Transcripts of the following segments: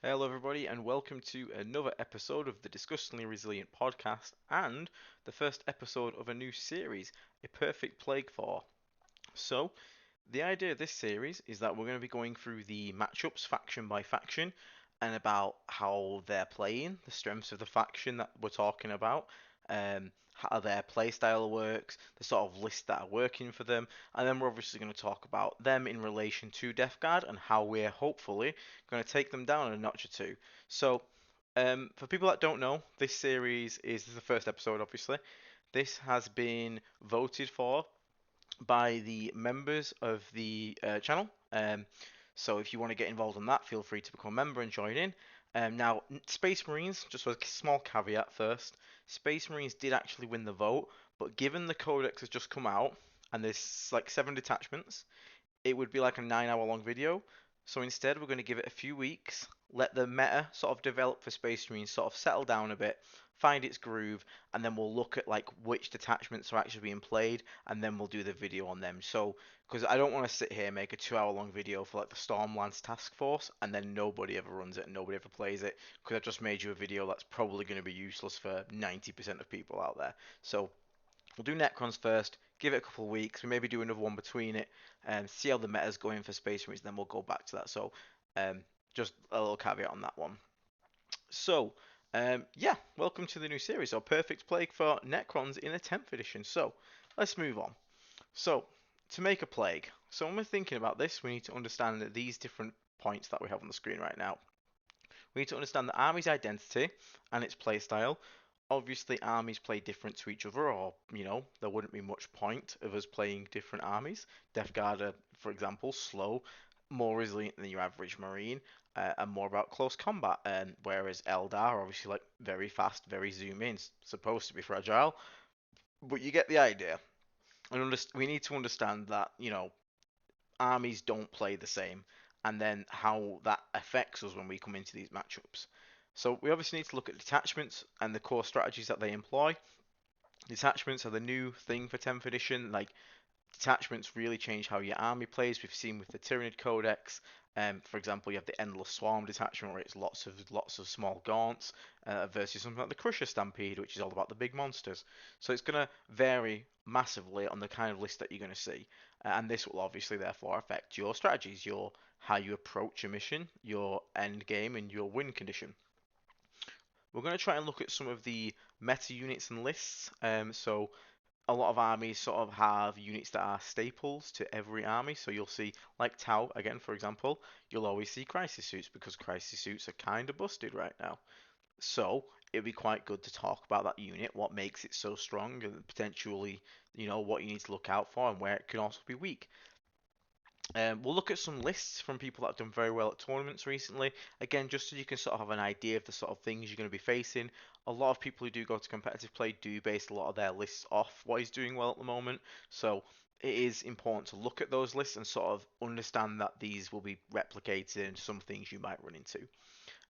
Hello, everybody, and welcome to another episode of the Disgustingly Resilient podcast and the first episode of a new series, A Perfect Plague 4. So, the idea of this series is that we're going to be going through the matchups faction by faction and about how they're playing, the strengths of the faction that we're talking about, how their playstyle works, the sort of lists that are working for them, and then we're obviously going to talk about them in relation to Death Guard and how we're hopefully going to take them down a notch or two. So, for people that don't know, this is the first episode, obviously. This has been voted for by the members of the channel. So if you want to get involved in that, feel free to become a member and join in. Now, Space Marines, just a small caveat first, Space Marines did actually win the vote, but given the Codex has just come out and there's like 7 detachments, it would be like a 9 hour long video. So instead, we're going to give it a few weeks, let the meta sort of develop for Space Marines, sort of settle down a bit, find its groove, and then we'll look at like which detachments are actually being played, and then we'll do the video on them. So, because I don't want to sit here and make a 2 hour long video for like the Stormlands Task Force, and then nobody ever runs it and nobody ever plays it, because I've just made you a video that's probably going to be useless for 90% of people out there. So we'll do Necrons first, give it a couple of weeks, we maybe do another one between it, and see how the meta's going for Space Marines, and then we'll go back to that. So, um, just a little caveat on that one. So, yeah, welcome to the new series, our Perfect Plague for Necrons in the 10th edition. So, let's move on. So, to make a plague, so when we're thinking about this, we need to understand that these different points that we have on the screen right now. We need to understand the army's identity and its playstyle. Obviously, armies play different to each other, or, there wouldn't be much point of us playing different armies. Death Guard are, for example, slow, more resilient than your average Marine, and more about close combat. Whereas Eldar are obviously like very fast, very zoom in, supposed to be fragile, but you get the idea. And we need to understand that, armies don't play the same, and then how that affects us when we come into these matchups. So we obviously need to look at detachments and the core strategies that they employ. Detachments are the new thing for 10th edition. Like, detachments really change how your army plays. We've seen with the Tyranid Codex. For example, you have the Endless Swarm detachment, where it's lots of small gaunts, versus something like the Crusher Stampede, which is all about the big monsters. So it's going to vary massively on the kind of list that you're going to see, and this will obviously therefore affect your strategies, your how you approach a mission, your end game, and your win condition. We're going to try and look at some of the meta units and lists. So a lot of armies sort of have units that are staples to every army. So you'll see, like Tau, again, for example, you'll always see crisis suits because crisis suits are kind of busted right now. So it'd be quite good to talk about that unit, what makes it so strong, and potentially, what you need to look out for and where it can also be weak. We'll look at some lists from people that have done very well at tournaments recently. Again, just so you can sort of have an idea of the sort of things you're going to be facing. A lot of people who do go to competitive play do base a lot of their lists off what is doing well at the moment. So it is important to look at those lists and sort of understand that these will be replicated and some things you might run into.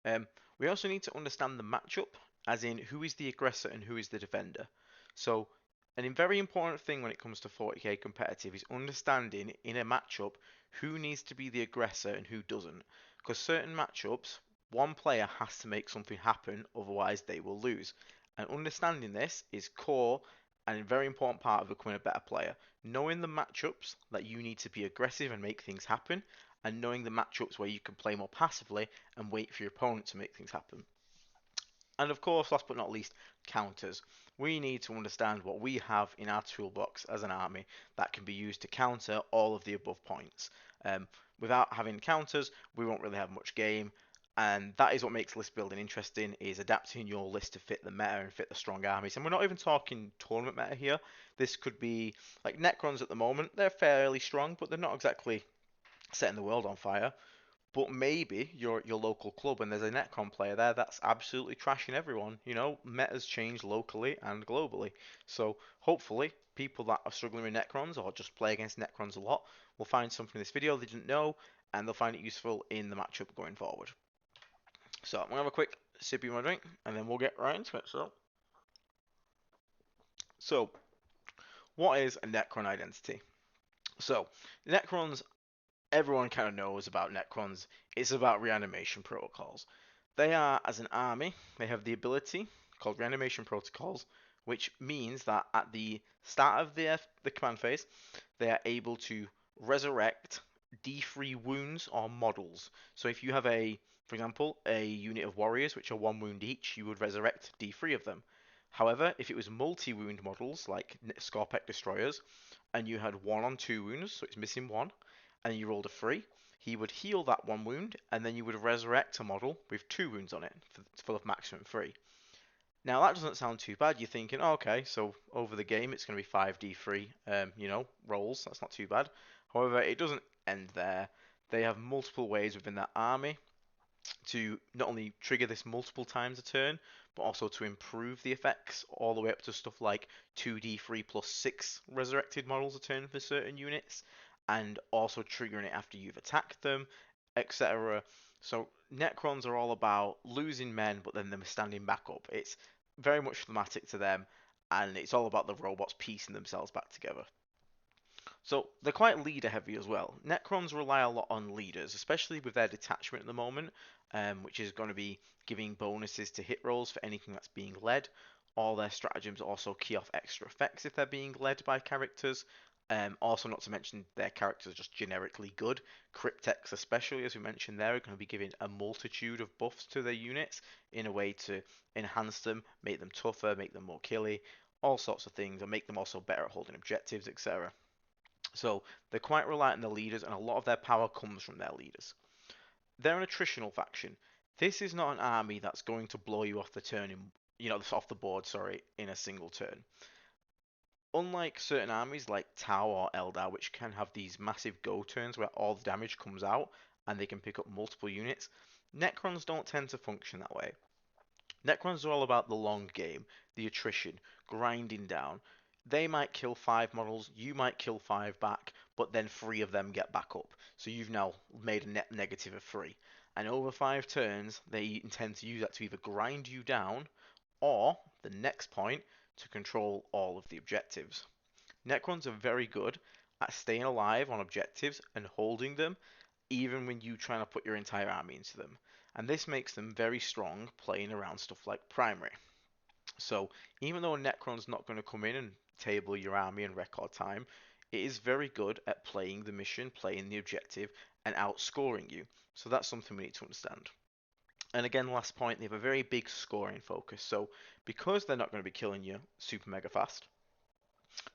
Um, we also need to understand the matchup, as in who is the aggressor and who is the defender. So, a very important thing when it comes to 40k competitive is understanding in a matchup who needs to be the aggressor and who doesn't. Because certain matchups, one player has to make something happen, otherwise they will lose. And understanding this is core and a very important part of becoming a better player. Knowing the matchups that you need to be aggressive and make things happen, and knowing the matchups where you can play more passively and wait for your opponent to make things happen. And of course, last but not least, counters. We need to understand what we have in our toolbox as an army that can be used to counter all of the above points. Without having counters, we won't really have much game, and that is what makes list building interesting, is adapting your list to fit the meta and fit the strong armies. And we're not even talking tournament meta here. This could be like Necrons at the moment. They're fairly strong, but they're not exactly setting the world on fire. But maybe your local club and there's a Necron player there that's absolutely trashing everyone. Metas change locally and globally. So hopefully people that are struggling with Necrons or just play against Necrons a lot will find something in this video they didn't know, and they'll find it useful in the matchup going forward. So I'm gonna have a quick sip of my drink and then we'll get right into it. So what is a Necron identity? So Necrons everyone kind of knows about Necrons. It's about reanimation protocols. They are, as an army, they have the ability called reanimation protocols, which means that at the start of the command phase, they are able to resurrect D3 wounds or models. So if you have for example, a unit of warriors which are 1 wound each, you would resurrect D3 of them. However, if it was multi-wound models like Scorpec destroyers, and you had 1 on 2 wounds, so it's missing one, and you rolled a 3, he would heal that 1 wound, and then you would resurrect a model with 2 wounds on it, full of maximum 3. Now that doesn't sound too bad. You're thinking, oh, okay, so over the game it's going to be 5d3, rolls. That's not too bad. However, it doesn't end there. They have multiple ways within that army to not only trigger this multiple times a turn, but also to improve the effects all the way up to stuff like 2d3 plus 6 resurrected models a turn for certain units, and also triggering it after you've attacked them, etc. So Necrons are all about losing men, but then them standing back up. It's very much thematic to them, and it's all about the robots piecing themselves back together. So they're quite leader heavy as well. Necrons rely a lot on leaders, especially with their detachment at the moment, which is going to be giving bonuses to hit rolls for anything that's being led. All their stratagems also key off extra effects if they're being led by characters. Also, not to mention their characters are just generically good. Cryptex, especially as we mentioned there, are going to be giving a multitude of buffs to their units in a way to enhance them, make them tougher, make them more killy, all sorts of things, and make them also better at holding objectives, etc. So they're quite reliant on their leaders, and a lot of their power comes from their leaders. They're an attritional faction. This is not an army that's going to blow you off the turn off the board, sorry, in a single turn. Unlike certain armies like Tau or Eldar, which can have these massive go turns where all the damage comes out and they can pick up multiple units, Necrons don't tend to function that way. Necrons are all about the long game, the attrition, grinding down. They might kill 5 models, you might kill 5 back, but then 3 of them get back up. So you've now made a net negative of 3. And over 5 turns, they intend to use that to either grind you down, or, the next point, to control all of the objectives. Necrons are very good at staying alive on objectives and holding them, even when you try to put your entire army into them. And this makes them very strong playing around stuff like primary. So even though Necron's not going to come in and table your army in record time, it is very good at playing the mission, playing the objective, and outscoring you. So that's something we need to understand. And again, last point, they have a very big scoring focus. So because they're not going to be killing you super mega fast,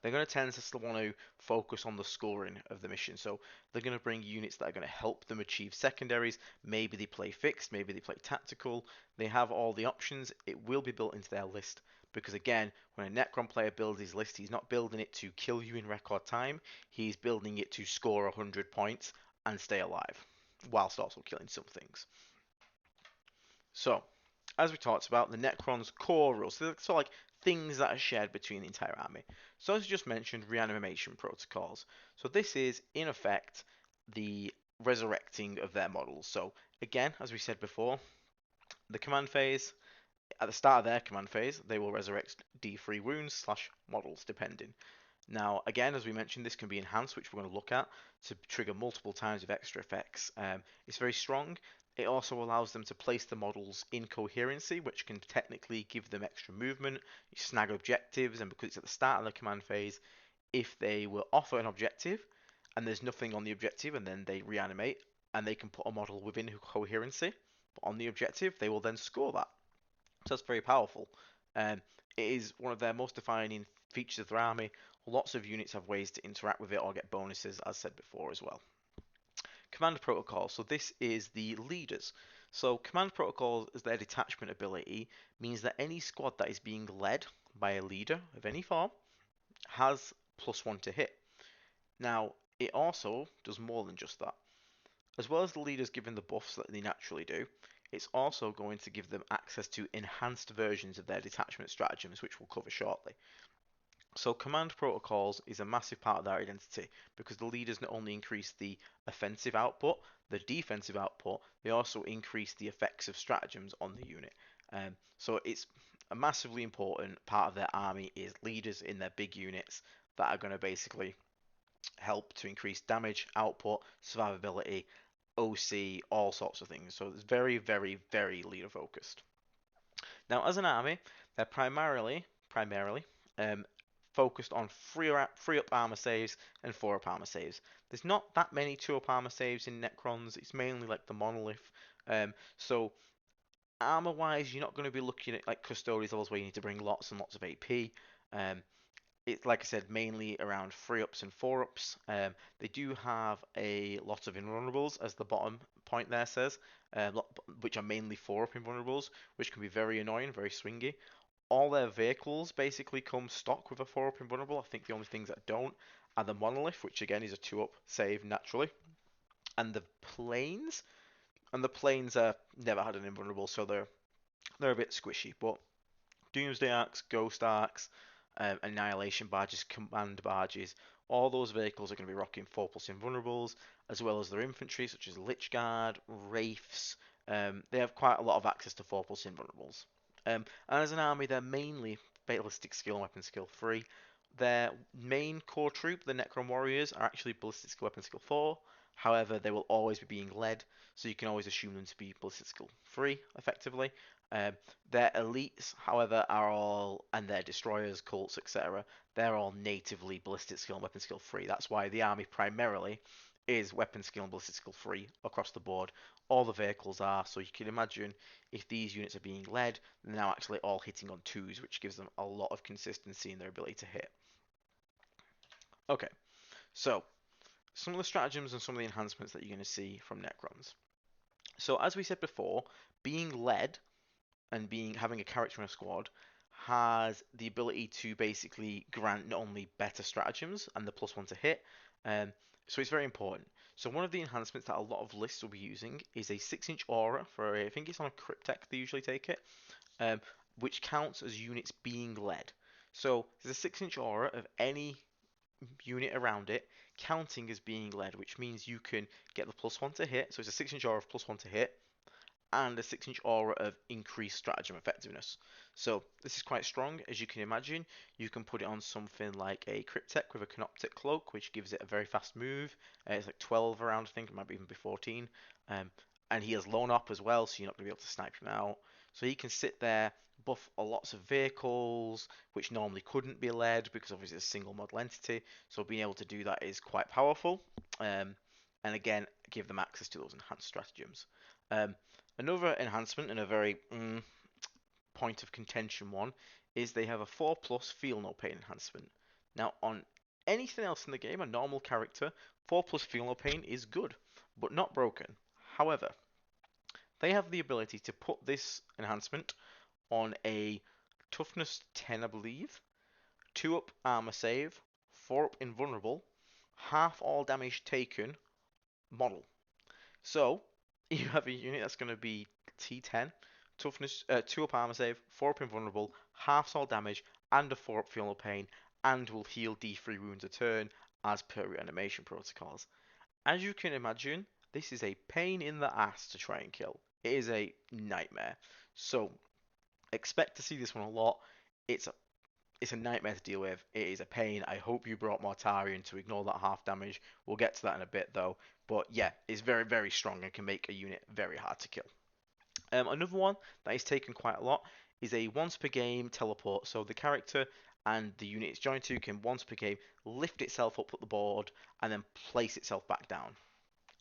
they're going to tend to still want to focus on the scoring of the mission. So they're going to bring units that are going to help them achieve secondaries. Maybe they play fixed, maybe they play tactical. They have all the options. It will be built into their list. Because again, when a Necron player builds his list, he's not building it to kill you in record time. He's building it to score 100 points and stay alive, whilst also killing some things. So, as we talked about, the Necron's core rules, so they're sort of like things that are shared between the entire army. So as I just mentioned, reanimation protocols. So this is, in effect, the resurrecting of their models. So again, as we said before, the command phase, at the start of their command phase, they will resurrect D3 wounds slash models, depending. Now, again, as we mentioned, this can be enhanced, which we're going to look at, to trigger multiple times of extra effects. It's very strong. It also allows them to place the models in coherency, which can technically give them extra movement, snag objectives, and because it's at the start of the command phase, if they will offer an objective and there's nothing on the objective and then they reanimate and they can put a model within coherency, but on the objective, they will then score that. So that's very powerful. Um, it is one of their most defining features of their army. Lots of units have ways to interact with it or get bonuses, as said before as well. Command protocol. So this is the leaders. So command protocol as their detachment ability means that any squad that is being led by a leader of any form has +1 to hit. Now, it also does more than just that. As well as the leaders giving the buffs that they naturally do, it's also going to give them access to enhanced versions of their detachment stratagems, which we'll cover shortly. So command protocols is a massive part of their identity because the leaders not only increase the offensive output, the defensive output, they also increase the effects of stratagems on the unit. So it's a massively important part of their army is leaders in their big units that are going to basically help to increase damage, output, survivability, OC, all sorts of things. So it's very, very, very leader focused. Now, as an army, they're primarily um, focused on free up armor saves and 4-up armor saves. There's not that many 2-up armor saves in Necrons. It's mainly like the monolith. So armor wise, you're not going to be looking at like custodians levels where you need to bring lots and lots of AP. Um, it's like I said, mainly around 3-ups and 4-ups. They do have a lot of invulnerables, as the bottom point there says, which are mainly 4-up invulnerables, which can be very annoying, very swingy. All their vehicles basically come stock with a 4-up invulnerable. I think the only things that don't are the monolith, which again is a 2-up save naturally, and the planes. And the planes never had an invulnerable, so they're a bit squishy, but Doomsday Arcs, Ghost Arcs, Annihilation Barges, Command Barges, all those vehicles are going to be rocking 4+ invulnerables, as well as their infantry, such as Lich Guard, Wraiths. They have quite a lot of access to 4+ invulnerables. And as an army, they're mainly ballistic skill and weapon skill 3. Their main core troop, the Necron Warriors, are actually ballistic skill weapon skill 4. However, they will always be being led, so you can always assume them to be ballistic skill 3, effectively. Um, their elites, however, are all, and their destroyers, cults, etc., they're all natively ballistic skill and weapon skill 3. That's why the army primarily is weapon skill and ballistic skill 3 across the board. All the vehicles are, so you can imagine if these units are being led, they're now actually all hitting on 2s, which gives them a lot of consistency in their ability to hit. Okay, so some of the stratagems and some of the enhancements that you're going to see from Necrons. So as we said before, being led and having a character in a squad has the ability to basically grant not only better stratagems and the +1 to hit, um, so it's very important. So one of the enhancements that a lot of lists will be using is a 6-inch aura for I think it's on a Cryptek they usually take it, um, which counts as units being led. So there's a 6-inch aura of any unit around it counting as being led, which means you can get the +1 to hit. So it's a 6-inch aura of +1 to hit, and a 6-inch aura of increased stratagem effectiveness. So this is quite strong, as you can imagine. You can put it on something like a Cryptek with a Canoptic Cloak, which gives it a very fast move. It's like 12 around, I think, it might even be 14. And he has Lone Op as well, so you're not going to be able to snipe him out. So he can sit there, buff lots of vehicles, which normally couldn't be led, because obviously it's a single model entity. So being able to do that is quite powerful. And again, give them access to those enhanced stratagems. Um, Another enhancement and a very point of contention one is they have a 4+ feel no pain enhancement. Now, on anything else in the game, a normal character, 4+ feel no pain is good, but not broken. However, they have the ability to put this enhancement on a toughness 10, I believe, 2-up armor save, 4-up invulnerable, half all damage taken model. So, you have a unit that's going to be T10, toughness, 2-up armor save, 4-up invulnerable, half all damage, and a 4-up feel no pain, and will heal D3 wounds a turn as per reanimation protocols. As you can imagine, this is a pain in the ass to try and kill. It is a nightmare. So, expect to see this one a lot. It's a nightmare to deal with. It is a pain. I hope you brought Mortarion to ignore that half damage. We'll get to that in a bit though. But yeah, it's very, very strong and can make a unit very hard to kill. Another one that is taken quite a lot is a once per game teleport. So the character and the unit it's joined to can once per game lift itself up the board and then place itself back down.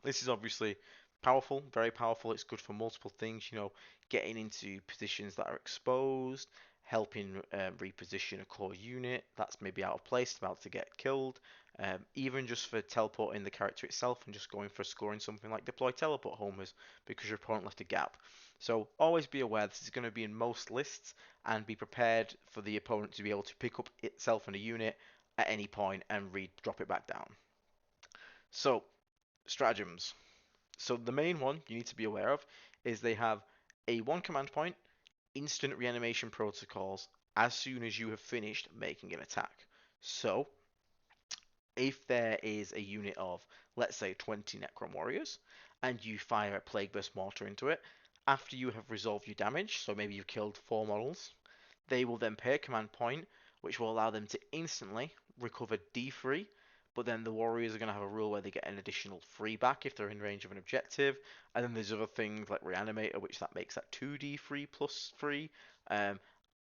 This is obviously powerful, very powerful. It's good for multiple things, getting into positions that are exposed, helping reposition a core unit that's maybe out of place, about to get killed, even just for teleporting the character itself and just going for scoring something like deploy teleport homers because your opponent left a gap. So always be aware this is going to be in most lists and be prepared for the opponent to be able to pick up itself in a unit at any point and drop it back down. So stratagems. So the main one you need to be aware of is they have a 1 command point, instant reanimation protocols as soon as you have finished making an attack. So if there is a unit of, let's say, 20 Necron Warriors, and you fire a Plague Burst Mortar into it, after you have resolved your damage, so maybe you've killed 4 models, they will then pay a command point, which will allow them to instantly recover D3 but then the warriors are going to have a rule where they get an additional 3 back if they're in range of an objective, and then there's other things like reanimator, which that makes that 2d3 plus 3. Um,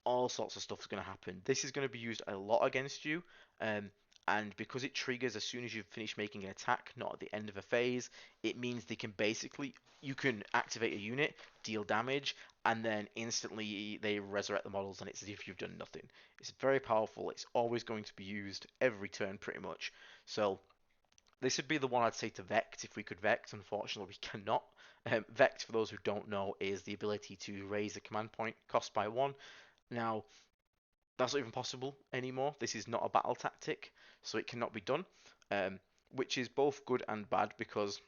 all sorts of stuff is going to happen. This is going to be used a lot against you, um, and because it triggers as soon as you've finished making an attack, not at the end of a phase, it means they can basically, you can activate a unit, deal damage, and then instantly they resurrect the models, and it's as if you've done nothing. It's very powerful. It's always going to be used every turn, pretty much. So this would be the one I'd say to Vect if we could Vect. Unfortunately, we cannot. Vect, for those who don't know, is the ability to raise a command point cost by 1. Now, that's not even possible anymore. This is not a battle tactic, so it cannot be done, um, which is both good and bad because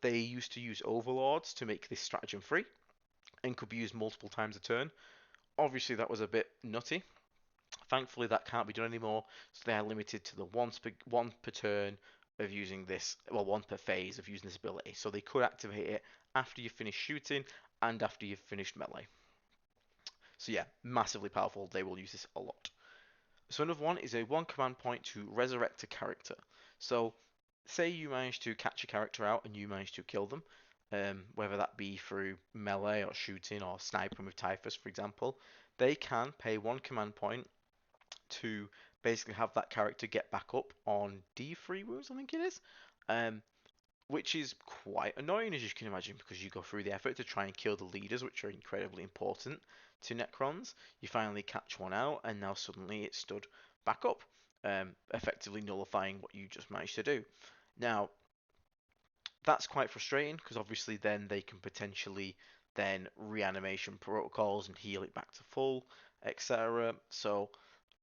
they used to use overlords to make this stratagem free and could be used multiple times a turn. Obviously, that was a bit nutty. Thankfully, that can't be done anymore, so they are limited to the one per turn of using this, well, one per phase of using this ability. So they could activate it after you finish shooting and after you've finished melee. So yeah, massively powerful. They will use this a lot. So another one is a 1 command point to resurrect a character. So say you manage to catch a character out and you manage to kill them, whether that be through melee or shooting or sniping with Typhus, for example, they can pay 1 command point to basically have that character get back up on D3 wounds, I think it is. Um, which is quite annoying, as you can imagine, because you go through the effort to try and kill the leaders, which are incredibly important to Necrons. You finally catch one out, and now suddenly it's stood back up, effectively nullifying what you just managed to do. Now, that's quite frustrating, because obviously then they can potentially then reanimation protocols and heal it back to full, etc. So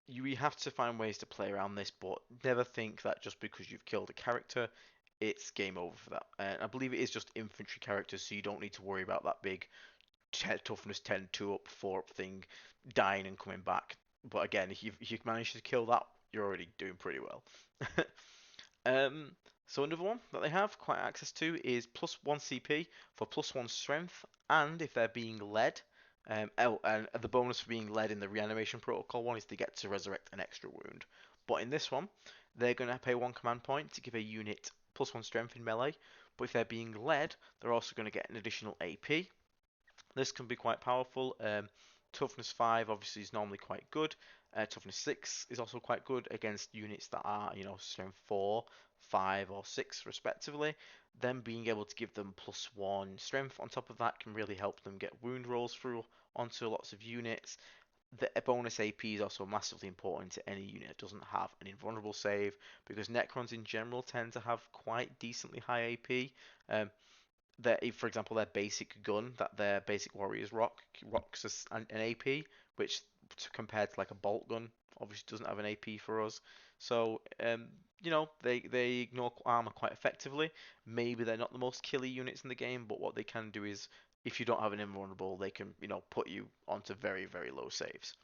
you have to find ways to play around this, but never think that just because you've killed a character, it's game over for that. And I believe it is just infantry characters, so you don't need to worry about that big toughness 10 2 up, 4 up thing dying and coming back. But again, if you've managed to kill that, you're already doing pretty well. um, so another one that they have quite access to is +1 CP for +1 strength, and if they're being led, and the bonus for being led in the reanimation protocol one is they get to resurrect an extra wound. But in this one, they're going to pay 1 command point to give a unit +1 strength in melee. But if they're being led, they're also going to get an additional AP. This can be quite powerful. Toughness 5 obviously is normally quite good. Toughness 6 is also quite good against units that are, strength 4, 5, or 6 respectively. Then being able to give them +1 strength on top of that can really help them get wound rolls through onto lots of units. The bonus AP is also massively important to any unit that doesn't have an invulnerable save, because Necrons in general tend to have quite decently high AP. For example, their basic gun that their basic warriors rocks an AP, which compared to like a bolt gun, obviously doesn't have an AP for us. So, they ignore armor quite effectively. Maybe they're not the most killy units in the game, but what they can do is, if you don't have an invulnerable, they can, put you onto very, very low saves.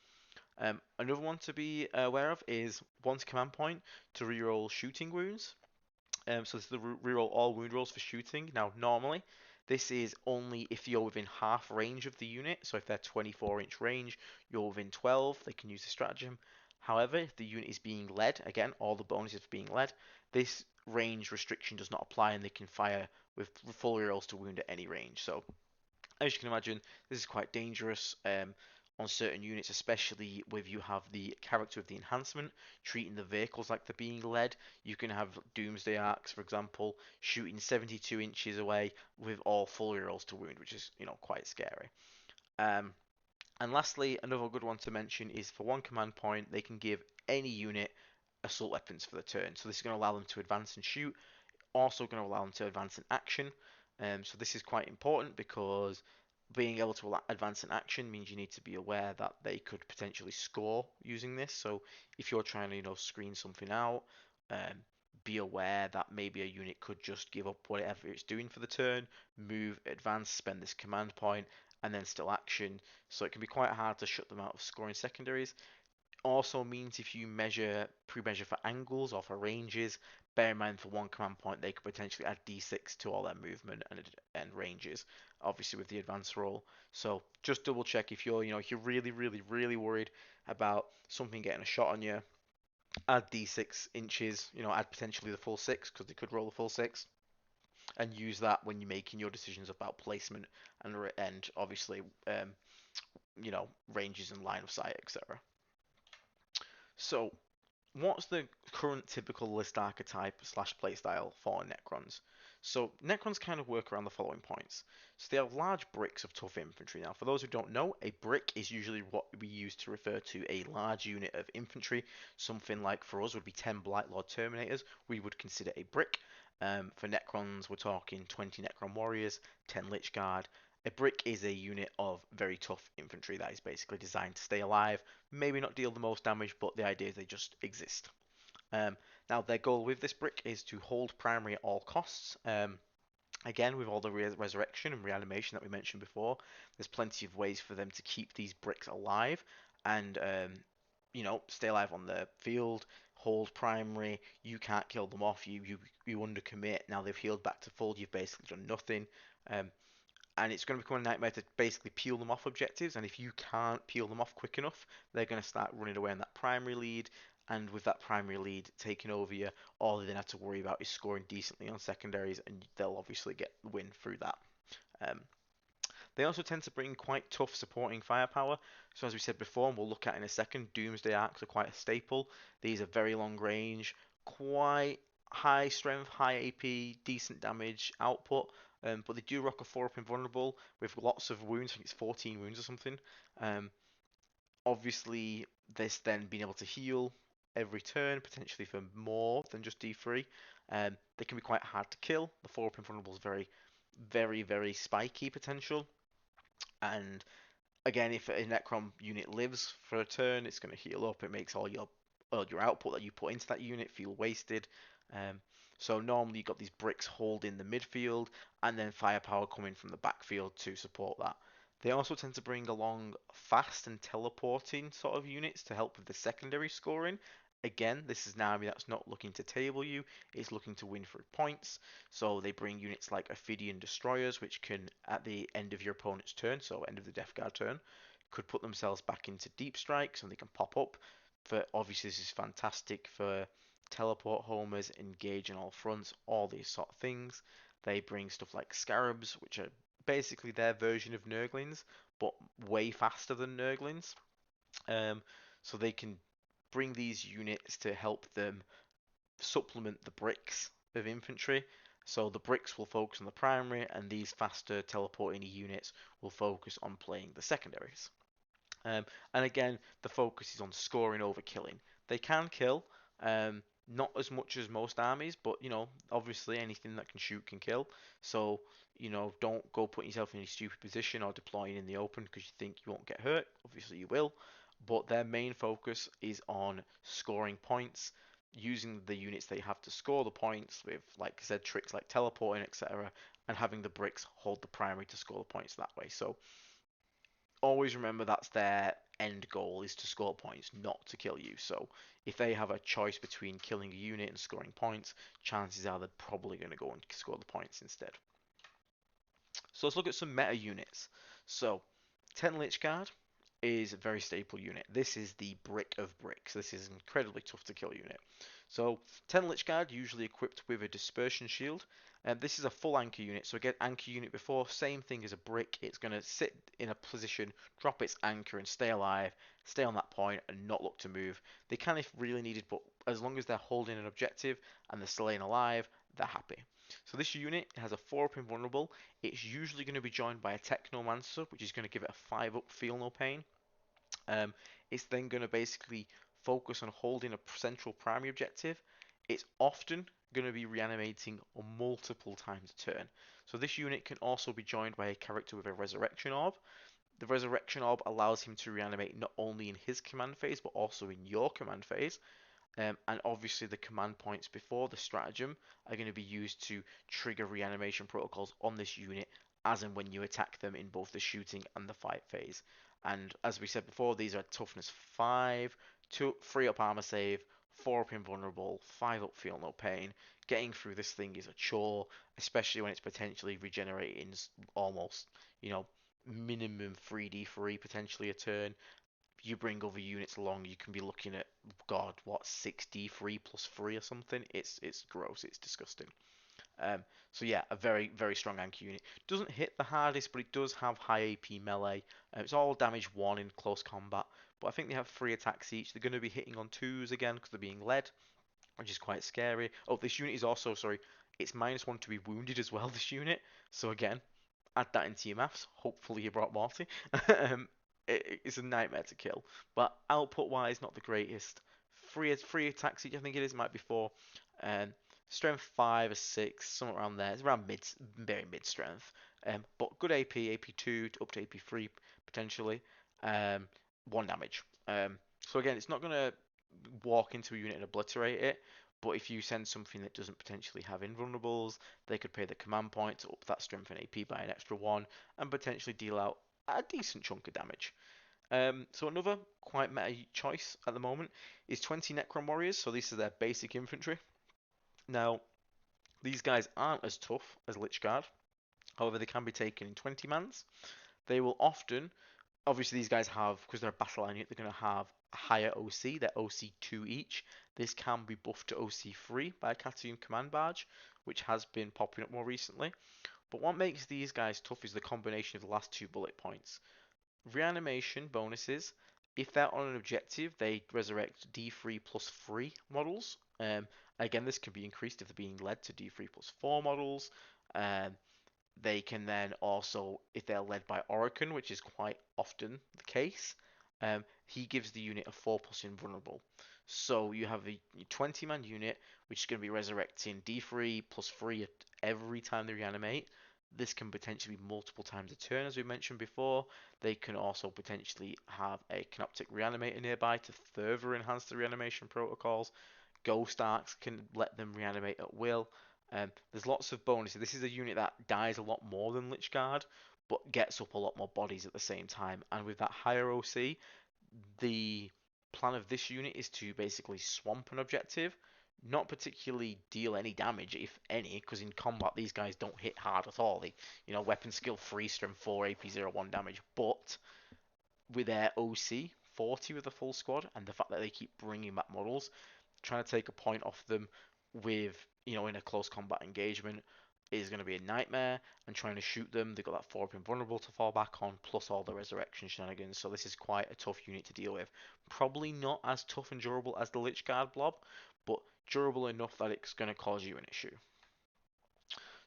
Another one to be aware of is one's command point to reroll shooting wounds. So this is the reroll all wound rolls for shooting. Now, normally, this is only if you're within half range of the unit. So if they're 24-inch range, you're within 12, they can use the stratagem. However, if the unit is being led, again, all the bonuses for being led, this range restriction does not apply, and they can fire with full rerolls to wound at any range. So as you can imagine, this is quite dangerous on certain units, especially if you have the character of the enhancement treating the vehicles like they're being led. You can have Doomsday Arcs, for example, shooting 72 inches away with all full rerolls to wound, which is quite scary. Um, and lastly, another good one to mention is for 1 command point, they can give any unit assault weapons for the turn. So this is going to allow them to advance and shoot, also going to allow them to advance in action. So this is quite important because being able to advance in action means you need to be aware that they could potentially score using this. So if you're trying to screen something out, be aware that maybe a unit could just give up whatever it's doing for the turn, move, advance, spend this command point, and then still action. So it can be quite hard to shut them out of scoring secondaries. Also means if you pre-measure for angles or for ranges, bear in mind for 1 command point they could potentially add d6 to all their movement and ranges, obviously with the advance roll. So just double check if you're really, really, really worried about something getting a shot on you. add d6 inches, add potentially the full six because they could roll the full six, and use that when you're making your decisions about placement and obviously ranges and line of sight, etc. So what's the current typical list archetype slash playstyle for Necrons? So Necrons kind of work around the following points. So they have large bricks of tough infantry. Now, for those who don't know, a brick is usually what we use to refer to a large unit of infantry. Something like for us would be 10 Blightlord Terminators. We would consider a brick. For Necrons, we're talking 20 Necron Warriors, 10 Lich Guard. A brick is a unit of very tough infantry that is basically designed to stay alive, maybe not deal the most damage, but the idea is they just exist. Um, Now, their goal with this brick is to hold primary at all costs. Again, with all the resurrection and reanimation that we mentioned before, there's plenty of ways for them to keep these bricks alive and, stay alive on the field, hold primary. You can't kill them off. You undercommit. Now they've healed back to full. You've basically done nothing. Um, and it's going to become a nightmare to basically peel them off objectives. And if you can't peel them off quick enough, they're going to start running away on that primary lead. And with that primary lead taking over you, all they then have to worry about is scoring decently on secondaries, and they'll obviously get the win through that. Um, they also tend to bring quite tough supporting firepower. So as we said before, and we'll look at in a second, Doomsday Arcs are quite a staple. These are very long range, quite high strength, high AP, decent damage output. But they do rock a 4-up invulnerable with lots of wounds. I think it's 14 wounds or something. Um, Obviously, this then being able to heal every turn, potentially for more than just D3. They can be quite hard to kill. The 4-up invulnerable is very, very, very spiky potential. And again, if a Necron unit lives for a turn, it's going to heal up. It makes all your output that you put into that unit feel wasted. Um, so normally you've got these bricks holding the midfield, and then firepower coming from the backfield to support that. They also tend to bring along fast and teleporting sort of units to help with the secondary scoring. Again, this is an army that's not looking to table you, it's looking to win through points. So they bring units like Ophidian Destroyers, which can, at the end of your opponent's turn, so end of the Death Guard turn, could put themselves back into deep strikes and they can pop up. For obviously, this is fantastic for teleport homers, engage on all fronts, all these sort of things. They bring stuff like Scarabs, which are basically their version of Nurglings, but way faster than Nurglings. Um, so they can bring these units to help them supplement the bricks of infantry. So the bricks will focus on the primary, and these faster teleporting units will focus on playing the secondaries. And again, the focus is on scoring over killing. They can kill, not as much as most armies, but obviously anything that can shoot can kill. So don't go putting yourself in a stupid position or deploying in the open because you think you won't get hurt. Obviously you will, but their main focus is on scoring points, using the units they have to score the points with, like I said, tricks like teleporting, etc., and having the bricks hold the primary to score the points that way. So always remember that's their end goal is to score points, not to kill you. So if they have a choice between killing a unit and scoring points, chances are they're probably going to go and score the points instead. So let's look at some meta units. So 10 Lich Guard is a very staple unit. This is the brick of bricks. This is an incredibly tough to kill unit. So 10 Lich Guard usually equipped with a dispersion shield. And this is a full anchor unit. So again, anchor unit before, same thing as a brick. It's going to sit in a position, drop its anchor and stay alive, stay on that point and not look to move. They can if really needed, but as long as they're holding an objective and they're staying alive, they're happy. So this unit has a 4-up invulnerable. It's usually going to be joined by a Technomancer, which is going to give it a 5-up feel no pain. Um, it's then going to basically focus on holding a central primary objective. It's often going to be reanimating multiple times a turn. So this unit can also be joined by a character with a Resurrection Orb. The Resurrection Orb allows him to reanimate not only in his command phase, but also in your command phase. And obviously the command points before the stratagem are going to be used to trigger reanimation protocols on this unit as and when you attack them in both the shooting and the fight phase. And as we said before, these are toughness 5, 3 up armor save, 4 up invulnerable, 5 up feel no pain. Getting through this thing is a chore, especially when it's potentially regenerating almost, minimum 3d3 potentially a turn. you bring other units along, you can be looking at, God, what, 6d3 plus 3 or something? It's gross, it's disgusting. So yeah, a very, very strong Anki unit. Doesn't hit the hardest, but it does have high AP melee. It's all damage 1 in close combat, but I think they have 3 attacks each. They're going to be hitting on 2s again because they're being led, which is quite scary. Oh, this unit is also, sorry, it's -1 to be wounded as well, this unit. So again, add that into your maths. Hopefully you brought Morty. It's a nightmare to kill. But output-wise, not the greatest. Three attacks each, I think it is, might be 4. Um, strength 5 or 6, somewhere around there. It's around mid, very mid strength. But good AP, AP2 to up to AP3 potentially. 1 damage. So again, it's not going to walk into a unit and obliterate it. But if you send something that doesn't potentially have invulnerables, they could pay the command point to up that strength and AP by an extra 1 and potentially deal out a decent chunk of damage. So another quite meta choice at the moment is 20 Necron Warriors. So this is their basic infantry. Now, these guys aren't as tough as Lich Guard. However, they can be taken in 20 mans. They will often, obviously these guys have, because they're a battle line unit, they're going to have a higher OC, they're OC2 each. This can be buffed to OC3 by a Catium command badge, which has been popping up more recently. But what makes these guys tough is the combination of the last 2 bullet points. Reanimation bonuses, if they're on an objective, they resurrect D3 plus 3 models. Again, this can be increased if they're being led to D3 plus 4 models. Um, they can then also, if they're led by Orokin, which is quite often the case, he gives the unit a 4 plus invulnerable. So you have a 20-man unit, which is going to be resurrecting D3 plus 3 every time they reanimate. This can potentially be multiple times a turn, as we mentioned before. They can also potentially have a Canoptic Reanimator nearby to further enhance the reanimation protocols. Ghost Arcs can let them reanimate at will. There's lots of bonuses. This is a unit that dies a lot more than Lich Guard, but gets up a lot more bodies at the same time. And with that higher OC, the plan of this unit is to basically swamp an objective, not particularly deal any damage, if any, because in combat these guys don't hit hard at all. They, weapon skill 3, strength 4, AP 0 1 damage, but with their OC 40 with a full squad, and the fact that they keep bringing back models, trying to take a point off them with, in a close combat engagement is going to be a nightmare, and trying to shoot them, they've got that 4-up invulnerable to fall back on, plus all the resurrection shenanigans, so this is quite a tough unit to deal with. Probably not as tough and durable as the Lich Guard blob, but durable enough that it's going to cause you an issue.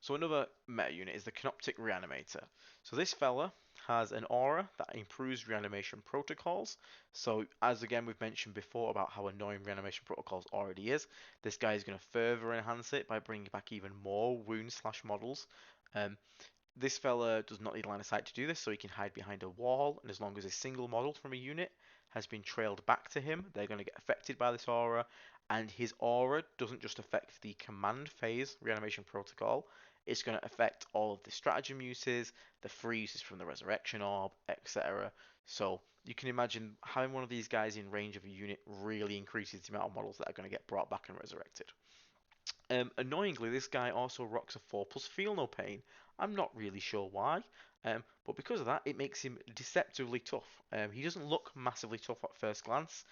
So another meta unit is the Canoptic Reanimator. So this fella has an aura that improves reanimation protocols. So as again we've mentioned before about how annoying reanimation protocols already is, this guy is going to further enhance it by bringing back even more wound slash models. This fella does not need line of sight to do this, so he can hide behind a wall, and as long as a single model from a unit has been trailed back to him, they're going to get affected by this aura, and his aura doesn't just affect the command phase reanimation protocol, it's going to affect all of the stratagem uses, the freezes from the resurrection orb, etc. So you can imagine having one of these guys in range of a unit really increases the amount of models that are going to get brought back and resurrected. Annoyingly, this guy also rocks a 4 plus feel no pain. I'm not really sure why, but because of that, it makes him deceptively tough. He doesn't look massively tough at first glance,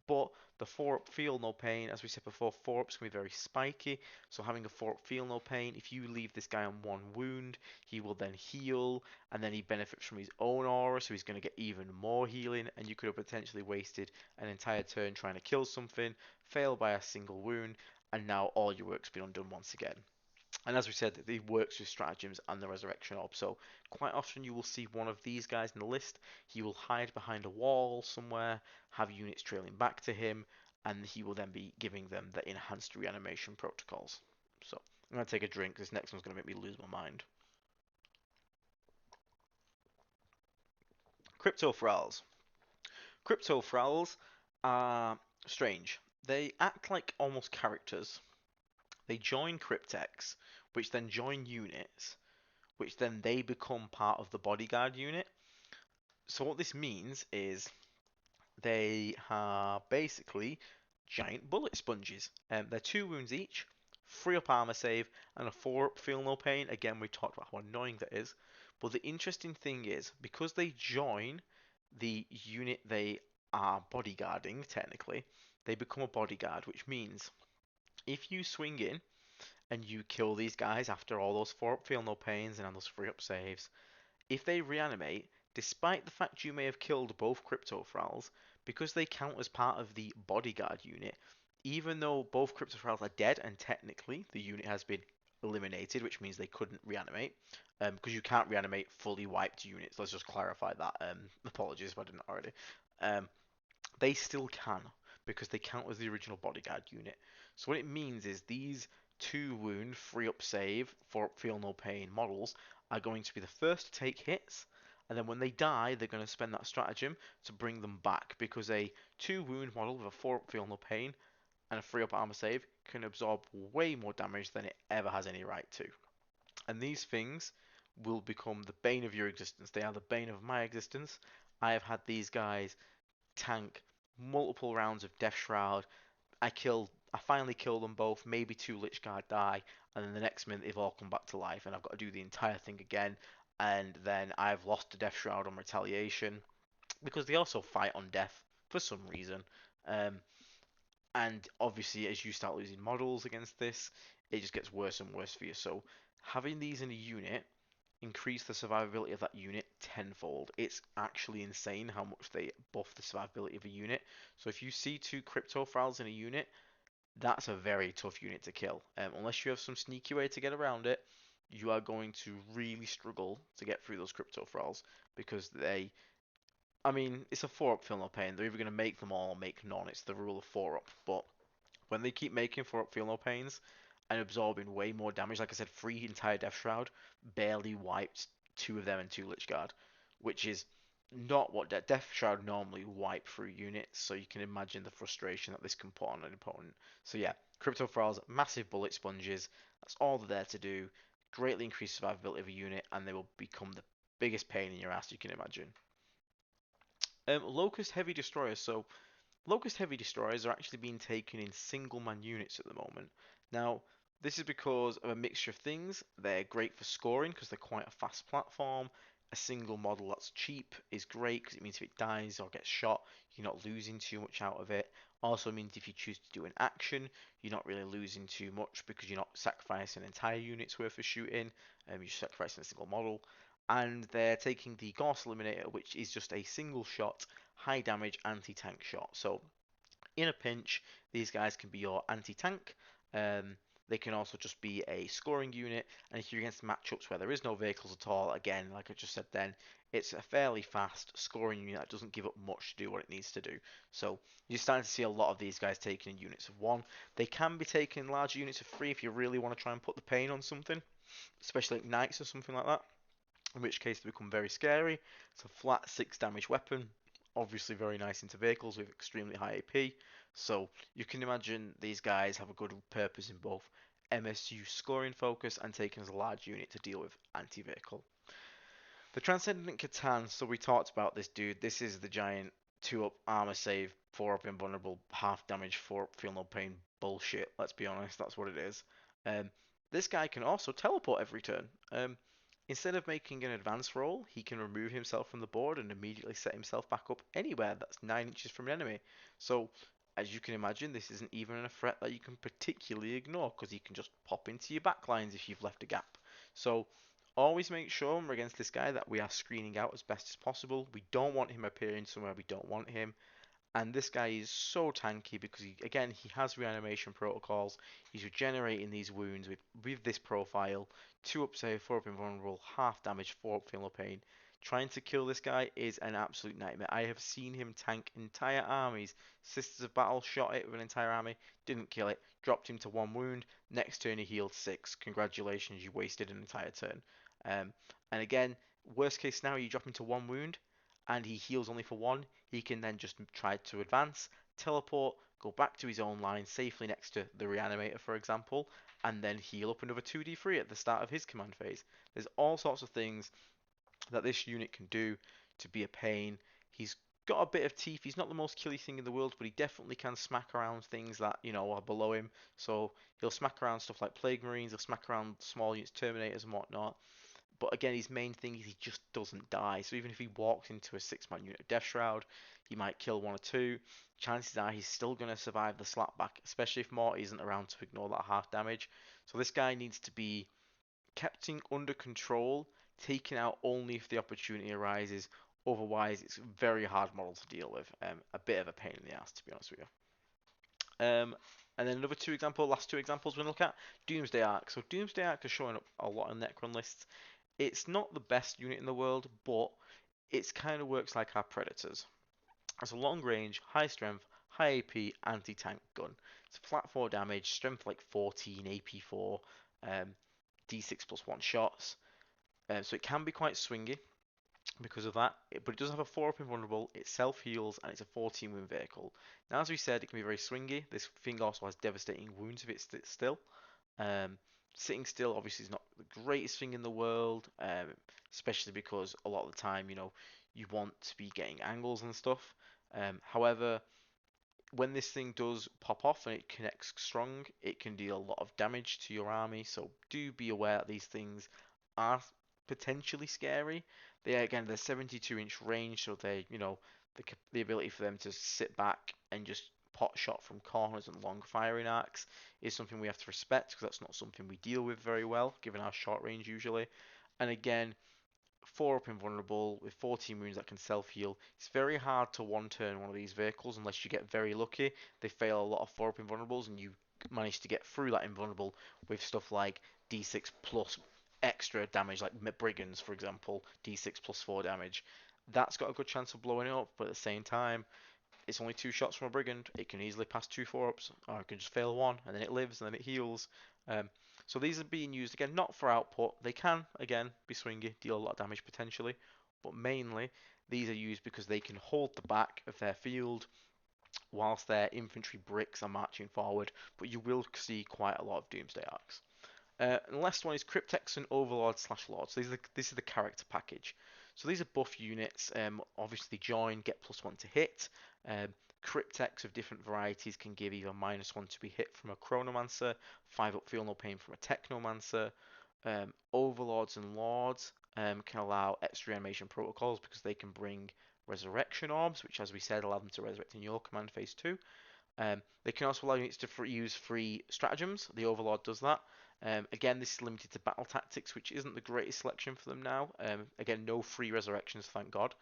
but the 4-up feel no pain, as we said before, 4-ups can be very spiky, so having a 4-up feel no pain, if you leave this guy on 1 wound, he will then heal, and then he benefits from his own aura, so he's going to get even more healing, and you could have potentially wasted an entire turn trying to kill something, fail by a single wound, and now all your work's been undone once again. And as we said, it works with stratagems and the resurrection orb. So quite often you will see one of these guys in the list. He will hide behind a wall somewhere, have units trailing back to him, and he will then be giving them the enhanced reanimation protocols. So I'm going to take a drink. This next one's going to make me lose my mind. Cryptothralls. Cryptothralls are strange. They act like almost characters. They join Cryptex, which then join units, which then they become part of the bodyguard unit. So what this means is they are basically giant bullet sponges. They're 2 wounds each, 3-up armor save, and a 4-up feel no pain. Again, we talked about how annoying that is. But the interesting thing is, because they join the unit they are bodyguarding, technically, they become a bodyguard, which means if you swing in and you kill these guys after all those 4-up feel no pains and those 3-up saves, if they reanimate, despite the fact you may have killed both Cryptofrals, because they count as part of the bodyguard unit, even though both Cryptofrals are dead and technically the unit has been eliminated, which means they couldn't reanimate, because you can't reanimate fully wiped units. Let's just clarify that. Apologies if I didn't already. Um, they still can because they count as the original bodyguard unit. So what it means is these 2 wound, 3-up save, 4-up feel no pain models are going to be the first to take hits, and then when they die, they're going to spend that stratagem to bring them back because a 2 wound model with a 4-up feel no pain and a 3-up armor save can absorb way more damage than it ever has any right to. And these things will become the bane of your existence. They are the bane of my existence. I have had these guys tank multiple rounds of Death Shroud. I finally kill them both. Maybe 2 Lich Guard die, and then the next minute they've all come back to life, and I've got to do the entire thing again. And then I've lost the Death Shroud on retaliation because they also fight on death for some reason. Um, and obviously, as you start losing models against this, it just gets worse and worse for you. So having these in a unit increase the survivability of that unit tenfold. It's actually insane how much they buff the survivability of a unit. So if you see 2 Cryptofrals in a unit, that's a very tough unit to kill. Unless you have some sneaky way to get around it, you are going to really struggle to get through those Cryptofrals because I mean, it's a 4-up feel no pain. They're either going to make them all or make none. It's the rule of 4-up. But when they keep making 4-up feel no pains and absorbing way more damage, like I said, 3 entire Death Shroud barely wiped 2 of them and 2 Lich Guard, which is not what Death Shroud normally wipe through units, so you can imagine the frustration that this can put on an opponent. So yeah, Crypto Thralls, massive bullet sponges, that's all they're there to do, greatly increase survivability of a unit, and they will become the biggest pain in your ass you can imagine. Locust Heavy Destroyers, so Locust Heavy Destroyers are actually being taken in single-man units at the moment. Now, this is because of a mixture of things. They're great for scoring because they're quite a fast platform. A single model that's cheap is great because it means if it dies or gets shot, you're not losing too much out of it. Also means if you choose to do an action, you're not really losing too much because you're not sacrificing an entire unit's worth of shooting. You're sacrificing a single model. And they're taking the Gorse Eliminator, which is just a single shot high damage anti-tank shot. So in a pinch, these guys can be your anti-tank. They can also just be a scoring unit, and if you're against matchups where there is no vehicles at all, again, like I just said then, it's a fairly fast scoring unit that doesn't give up much to do what it needs to do. So you're starting to see a lot of these guys taken in units of 1. They can be taken in larger units of 3 if you really want to try and put the pain on something, especially like knights or something like that, in which case they become very scary. It's a flat 6 damage weapon, obviously very nice into vehicles with extremely high AP. So you can imagine these guys have a good purpose in both MSU scoring focus and taking as a large unit to deal with anti-vehicle. The Transcendent Catan, so we talked about this dude. This is the giant 2-up armor save, 4-up invulnerable, half damage, 4-up feel no pain bullshit. Let's be honest, that's what it is. Um, this guy can also teleport every turn. Instead of making an advance roll, he can remove himself from the board and immediately set himself back up anywhere that's 9 inches from an enemy. So, as you can imagine, this isn't even a threat that you can particularly ignore because he can just pop into your backlines if you've left a gap. So, always make sure when we're against this guy that we are screening out as best as possible. We don't want him appearing somewhere we don't want him. And this guy is so tanky because again he has reanimation protocols. He's regenerating these wounds with this profile. 2-up save, 4-up invulnerable, half damage, 4-up feel no pain. Trying to kill this guy is an absolute nightmare. I have seen him tank entire armies. Sisters of Battle shot it with an entire army, didn't kill it, dropped him to 1 wound. Next turn he healed 6. Congratulations, you wasted an entire turn. And again, worst case scenario, you drop him to 1 wound and he heals only for 1. He can then just try to advance, teleport, go back to his own line safely next to the reanimator, for example, and then heal up another 2d3 at the start of his command phase. There's all sorts of things that this unit can do to be a pain. He's got a bit of teeth. He's not the most killy thing in the world, but he definitely can smack around things that, are below him. So he'll smack around stuff like Plague Marines, he'll smack around small units, Terminators and whatnot. But again, his main thing is he just doesn't die. So even if he walks into a 6-man unit of Death Shroud, he might kill one or two. Chances are he's still going to survive the slapback, especially if Morty isn't around to ignore that half damage. So this guy needs to be kept under control, taken out only if the opportunity arises. Otherwise, it's a very hard model to deal with. A bit of a pain in the ass, to be honest with you. And then another last two examples we're going to look at. Doomsday Ark. So Doomsday Ark is showing up a lot in Necron lists. It's not the best unit in the world, but it kind of works like our Predators. It's a long range, high strength, high AP, anti-tank gun. It's flat 4 damage, strength like 14, AP 4, D6 plus 1 shots. So it can be quite swingy because of that, but it does have a 4-up invulnerable, it self-heals, and it's a 14 wound vehicle. Now, as we said, it can be very swingy. This thing also has devastating wounds if it's still. Um, Sitting still obviously is not the greatest thing in the world, especially because a lot of the time, you want to be getting angles and stuff. However, when this thing does pop off and it connects strong, it can deal a lot of damage to your army. So do be aware that these things are potentially scary. They're 72-inch range, so the ability for them to sit back and just pot shot from corners and long firing arcs is something we have to respect because that's not something we deal with very well, given our short range usually. And again, 4-up invulnerable with 14 wounds that can self-heal. It's very hard to one-turn one of these vehicles unless you get very lucky. They fail a lot of 4-up invulnerables and you manage to get through that invulnerable with stuff like D6 plus extra damage, like Brigands, for example, D6 plus 4 damage. That's got a good chance of blowing it up, but at the same time, it's only 2 shots from a Brigand. It can easily pass 2 4-ups, or it can just fail one, and then it lives, and then it heals. Um, so these are being used, again, not for output. They can, again, be swingy, deal a lot of damage potentially, but mainly these are used because they can hold the back of their field whilst their infantry bricks are marching forward, but you will see quite a lot of Doomsday Arcs. And the last one is Cryptex and Overlord slash Lord. So this is the character package. So these are buff units. Obviously, join, get +1 to hit. Um, Cryptex of different varieties can give either -1 to be hit from a Chronomancer, 5-up Feel No Pain from a Technomancer. Overlords and Lords can allow extra animation protocols because they can bring Resurrection Orbs, which, as we said, allow them to resurrect in your command phase 2. They can also allow units to use free stratagems. The Overlord does that. Again, this is limited to battle tactics, which isn't the greatest selection for them now. Again, no free resurrections, thank God.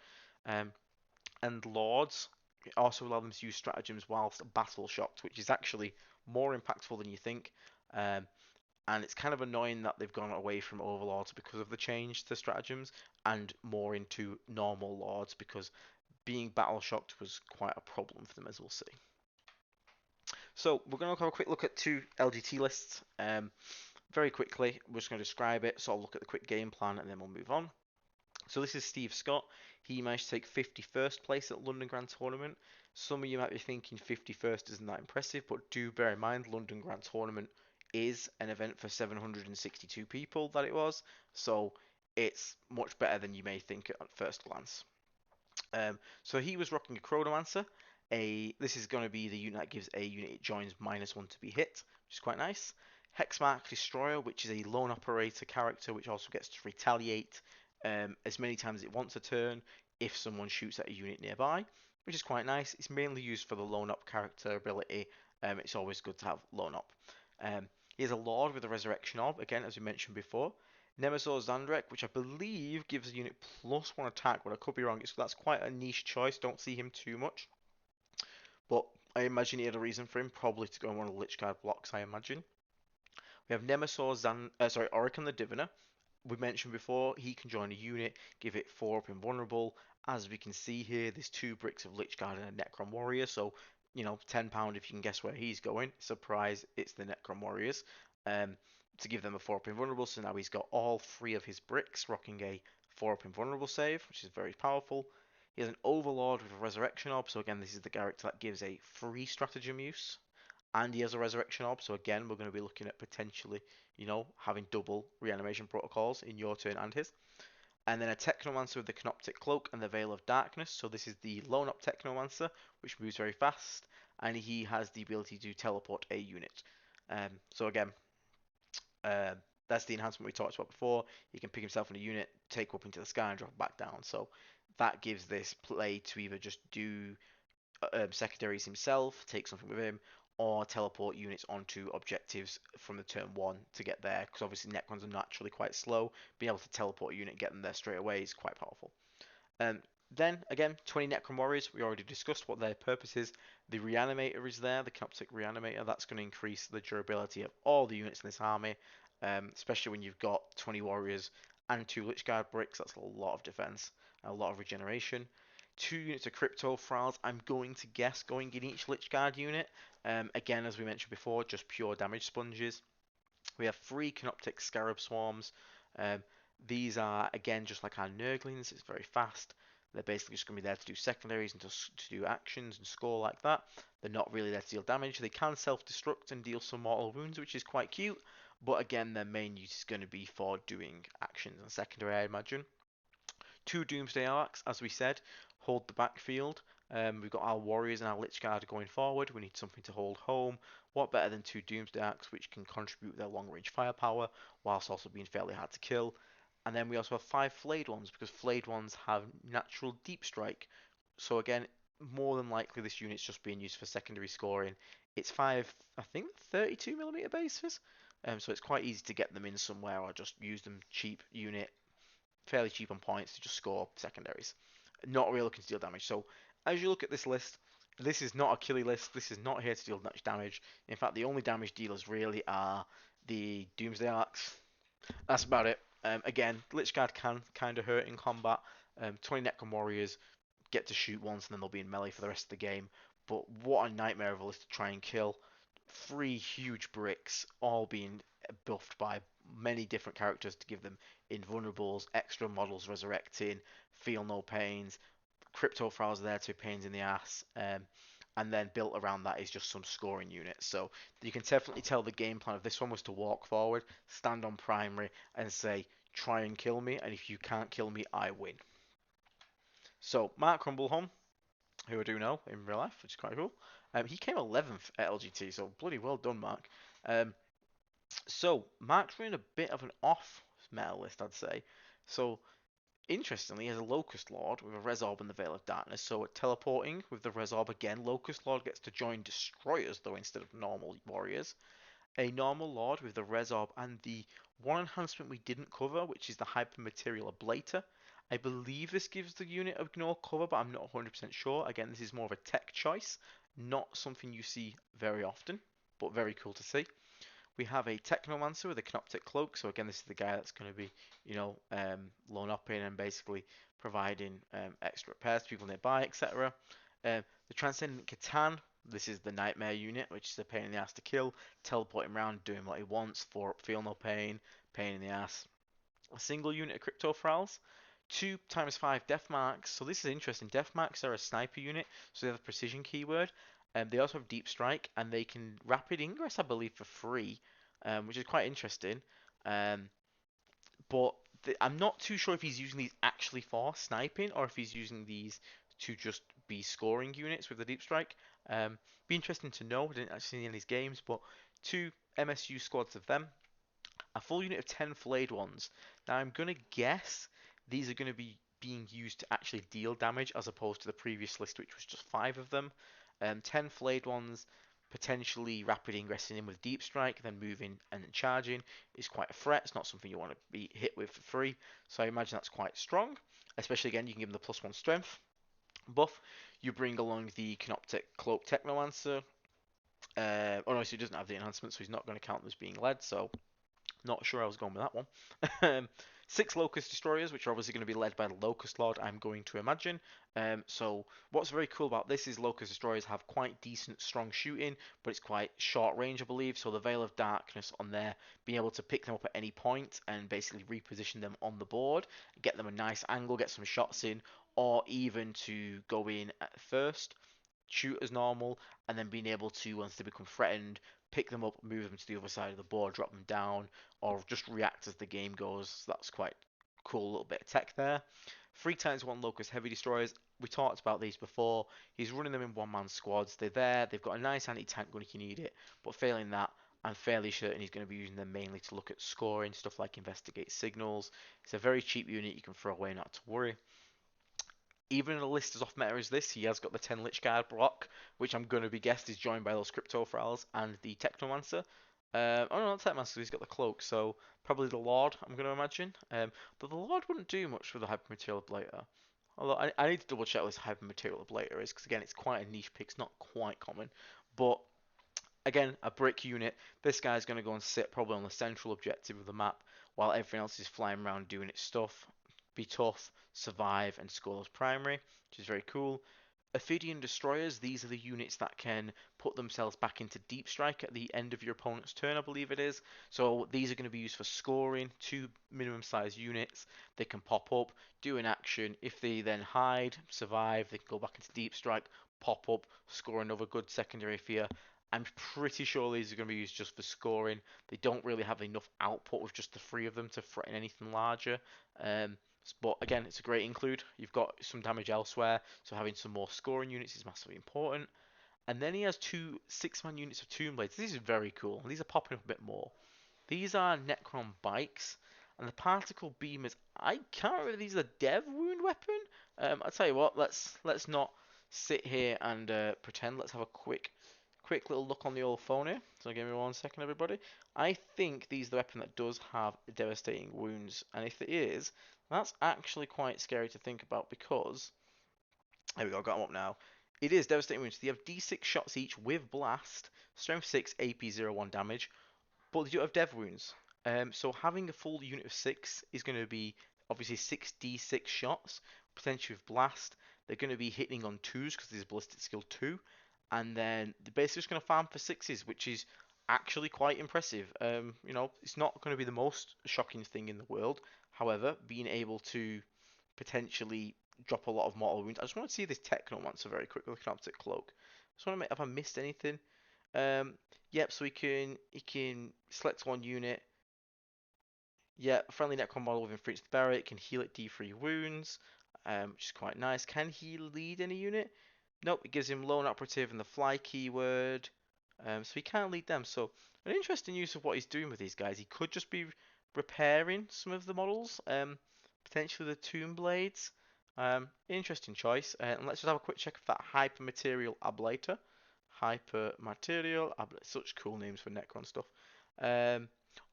And Lords also allow them to use stratagems whilst battle shocked, which is actually more impactful than you think. And it's kind of annoying that they've gone away from Overlords because of the change to stratagems and more into normal Lords because being battle shocked was quite a problem for them, as we'll see. So we're going to have a quick look at 2 LGT lists. Very quickly, we're just going to describe it. So I'll look at the quick game plan and then we'll move on. So this is Steve Scott. He managed to take 51st place at London Grand Tournament. Some of you might be thinking 51st isn't that impressive, but do bear in mind London Grand Tournament is an event for 762 people that it was. So it's much better than you may think at first glance. So he was rocking a Chronomancer. This is going to be the unit that gives a unit it joins -1 to be hit, which is quite nice. Hexmark Destroyer, which is a lone operator character, which also gets to retaliate as many times as it wants a turn if someone shoots at a unit nearby, which is quite nice. It's mainly used for the lone op character ability. It's always good to have lone op. He has a Lord with a Resurrection Orb, again, as we mentioned before. Nemesis Zandrek, which I believe gives a unit +1 attack, but I could be wrong. That's quite a niche choice. Don't see him too much. But I imagine he had a reason for him, probably to go on one of the Lich Guard blocks, I imagine. We have Nemesis Orican the Diviner. We mentioned before, he can join a unit, give it 4-up invulnerable. As we can see here, there's 2 bricks of Lich Guard and a Necron Warrior, so, £10 if you can guess where he's going. Surprise, it's the Necron Warriors. To give them a 4-up invulnerable, so now he's got all 3 of his bricks, rocking a 4-up invulnerable save, which is very powerful. He has an Overlord with a Resurrection Orb, so again, this is the character that gives a free stratagem use. And he has a Resurrection Orb, so again, we're going to be looking at potentially, having double reanimation protocols in your turn and his. And then a Technomancer with the Canoptic Cloak and the Veil of Darkness, so this is the Lone Up Technomancer, which moves very fast, and he has the ability to teleport a unit. So again, That's the enhancement we talked about before. He can pick himself in a unit, take up into the sky, and drop back down. So that gives this play to either just do secondaries himself, take something with him, or teleport units onto objectives from the turn one to get there. Because obviously Necrons are naturally quite slow. Being able to teleport a unit and get them there straight away is quite powerful. Um, then again, 20 Necron Warriors. We already discussed what their purpose is. The Reanimator is there, the Canoptic Reanimator. That's going to increase the durability of all the units in this army, especially when you've got 20 Warriors and 2 Lichguard bricks. That's a lot of defense, and a lot of regeneration. 2 units of Crypto Thralls. I'm going to guess going in each Lichguard unit. Again, as we mentioned before, just pure damage sponges. We have 3 Canoptic Scarab Swarms. Um, these are, again, just like our Nurglings. It's very fast. They're basically just going to be there to do secondaries and to do actions and score like that. They're not really there to deal damage. They can self-destruct and deal some mortal wounds, which is quite cute. But again, their main use is going to be for doing actions and secondary, I imagine. 2 Doomsday Arcs, as we said, hold the backfield. We've got our Warriors and our Lichguard going forward. We need something to hold home. What better than 2 Doomsday Arcs, which can contribute their long-range firepower, whilst also being fairly hard to kill. And then we also have 5 Flayed Ones, because Flayed Ones have natural deep strike. So again, more than likely this unit's just being used for secondary scoring. It's 5, I think, 32mm bases. So it's quite easy to get them in somewhere or just use them cheap unit, fairly cheap on points to just score secondaries. Not really looking to deal damage. So as you look at this list, this is not a killy list. This is not here to deal much damage. In fact, the only damage dealers really are the Doomsday Arcs. That's about it. Again, Lichguard can kind of hurt in combat. 20 Necron Warriors get to shoot once and then they'll be in melee for the rest of the game. But what a nightmare of a list to try and kill. 3 huge bricks, all being buffed by many different characters to give them invulnerables, extra models resurrecting, feel no pains, crypto files there to pains in the ass, and then built around that is just some scoring units. So you can definitely tell the game plan of this one was to walk forward, stand on primary, and say, try and kill me, and if you can't kill me, I win. So Mark Crumbleholm, who I do know in real life, which is quite cool. He came 11th at LGT, so bloody well done, Mark. Um, so Mark's running a bit of an off meta list, I'd say. So interestingly, he has a Locust Lord with a Resorb and the Veil of Darkness. So teleporting with the Resorb again, Locust Lord gets to join Destroyers though instead of normal warriors. A normal Lord with the Resorb and the one enhancement we didn't cover, which is the Hypermaterial Ablator. I believe this gives the unit Ignore cover, but I'm not 100% sure. Again, this is more of a tech choice, not something you see very often, but very cool to see. We have a Technomancer with a Canoptic Cloak. So again, this is the guy that's going to be, lone up in and basically providing extra repairs to people nearby, etc. The Transcendent Catan. This is the Nightmare unit, which is a pain in the ass to kill. Teleporting around, doing what he wants. 4 up, feel no pain. Pain in the ass. A single unit of Crypto Thralls. 2 times 5 Death Marks. So this is interesting. Death Marks are a sniper unit, so they have a precision keyword. They also have Deep Strike, and they can Rapid Ingress, I believe, for free, which is quite interesting. Um, but I'm not too sure if he's using these actually for sniping, or if he's using these to just be scoring units with the Deep Strike. Be interesting to know. I didn't actually see any of these games, but 2 MSU squads of them. A full unit of 10 flayed ones. Now I'm going to guess these are going to be being used to actually deal damage as opposed to the previous list, which was just 5 of them. 10 flayed ones, potentially rapid ingressing in with deep strike, then moving and charging is quite a threat. It's not something you want to be hit with for free. So I imagine that's quite strong. Especially again, you can give them the +1 strength buff. You bring along the Canoptic Cloak Technomancer. Oh no, so he doesn't have the enhancement, so he's not going to count as being led. So not sure I was going with that one. 6 Locust Destroyers, which are obviously going to be led by the Locust Lord, I'm going to imagine. So what's very cool about this is Locust Destroyers have quite decent, strong shooting, but it's quite short range, I believe. So the Veil of Darkness on there, being able to pick them up at any point and basically reposition them on the board, get them a nice angle, get some shots in, or even to go in at first, shoot as normal, and then being able to, once they become threatened, pick them up, move them to the other side of the board, drop them down, or just react as the game goes. That's quite cool little bit of tech there. 3 times 1 Locust Heavy Destroyers. We talked about these before. He's running them in one-man squads. They're there. They've got a nice anti-tank gun if you need it. But failing that, I'm fairly certain he's going to be using them mainly to look at scoring, stuff like investigate signals. It's a very cheap unit you can throw away, not to worry. Even in a list as off meta as this, he has got the 10 Lich Guard block, which I'm going to be guessed is joined by those Cryptophiles and the Technomancer. Oh no, not Technomancer, he's got the Cloak, so probably the Lord, I'm going to imagine. But the Lord wouldn't do much with the Hypermaterial Ablator. Although I need to double check what this Hypermaterial Ablator is, because again, it's quite a niche pick, it's not quite common. But again, a brick unit. This guy's going to go and sit probably on the central objective of the map while everything else is flying around doing its stuff. Be tough, survive, and score those primary, which is very cool. Ophidian Destroyers, these are the units that can put themselves back into Deep Strike at the end of your opponent's turn, I believe it is. So these are going to be used for scoring, 2 minimum size units. They can pop up, do an action. If they then hide, survive, they can go back into Deep Strike, pop up, score another good secondary fear. I'm pretty sure these are going to be used just for scoring. They don't really have enough output with just the 3 of them to threaten anything larger. But again, it's a great include. You've got some damage elsewhere, so having some more scoring units is massively important. And then he has 2 6-man units of Tomb Blades. These are very cool. These are popping up a bit more. These are Necron bikes, and the particle beamers. I can't remember if these are dev wound weapon. I'll tell you what. Let's not sit here and pretend. Let's have a quick little look on the old phone here. So give me 1 second, everybody. I think these are the weapon that does have devastating wounds, and if it is, that's actually quite scary to think about because there we go, got them up now. It is devastating wounds. They have D6 shots each with blast, strength 6, AP 0, 1 damage, but they do have dev wounds. So having a full unit of 6 is going to be obviously 6d6 shots, potentially with blast. They're going to be hitting on 2s because there's ballistic skill 2, and then they're basically just going to farm for 6s, which is actually quite impressive. It's not going to be the most shocking thing in the world. However, being able to potentially drop a lot of mortal wounds. I just want to see this Technomancer very quickly. Looking up to Cloak. Just want to make. Have I missed anything? Yep. So he can select one unit. Yeah, friendly Necron model within 3 inches of the barrier. It can heal it D3 wounds, which is quite nice. Can he lead any unit? Nope. It gives him lone operative and the fly keyword. So he can't lead them. So an interesting use of what he's doing with these guys. He could just be repairing some of the models. Potentially the Tomb Blades. Interesting choice. And let's just have a quick check of that Hypermaterial Ablator. Hypermaterial Ablator. Such cool names for Necron stuff.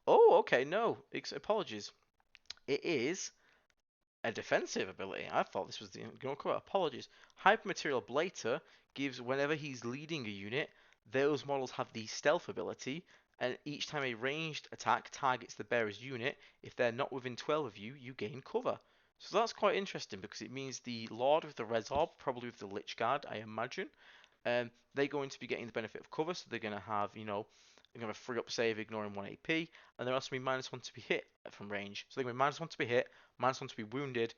Oh, okay, no. Apologies. It is a defensive ability. I thought this was the cover. Apologies. Hypermaterial Blater gives whenever he's leading a unit, those models have the stealth ability, and each time a ranged attack targets the bearer's unit, if they're not within 12 of you, you gain cover. So that's quite interesting because it means the Lord with the Res Orb, probably with the Lich Guard, I imagine, they're going to be getting the benefit of cover, so they're going to have, they're going to free up save, ignoring 1 AP, and they're also going to be -1 to be hit from range. So they're going to be -1 to be hit, -1 to be wounded,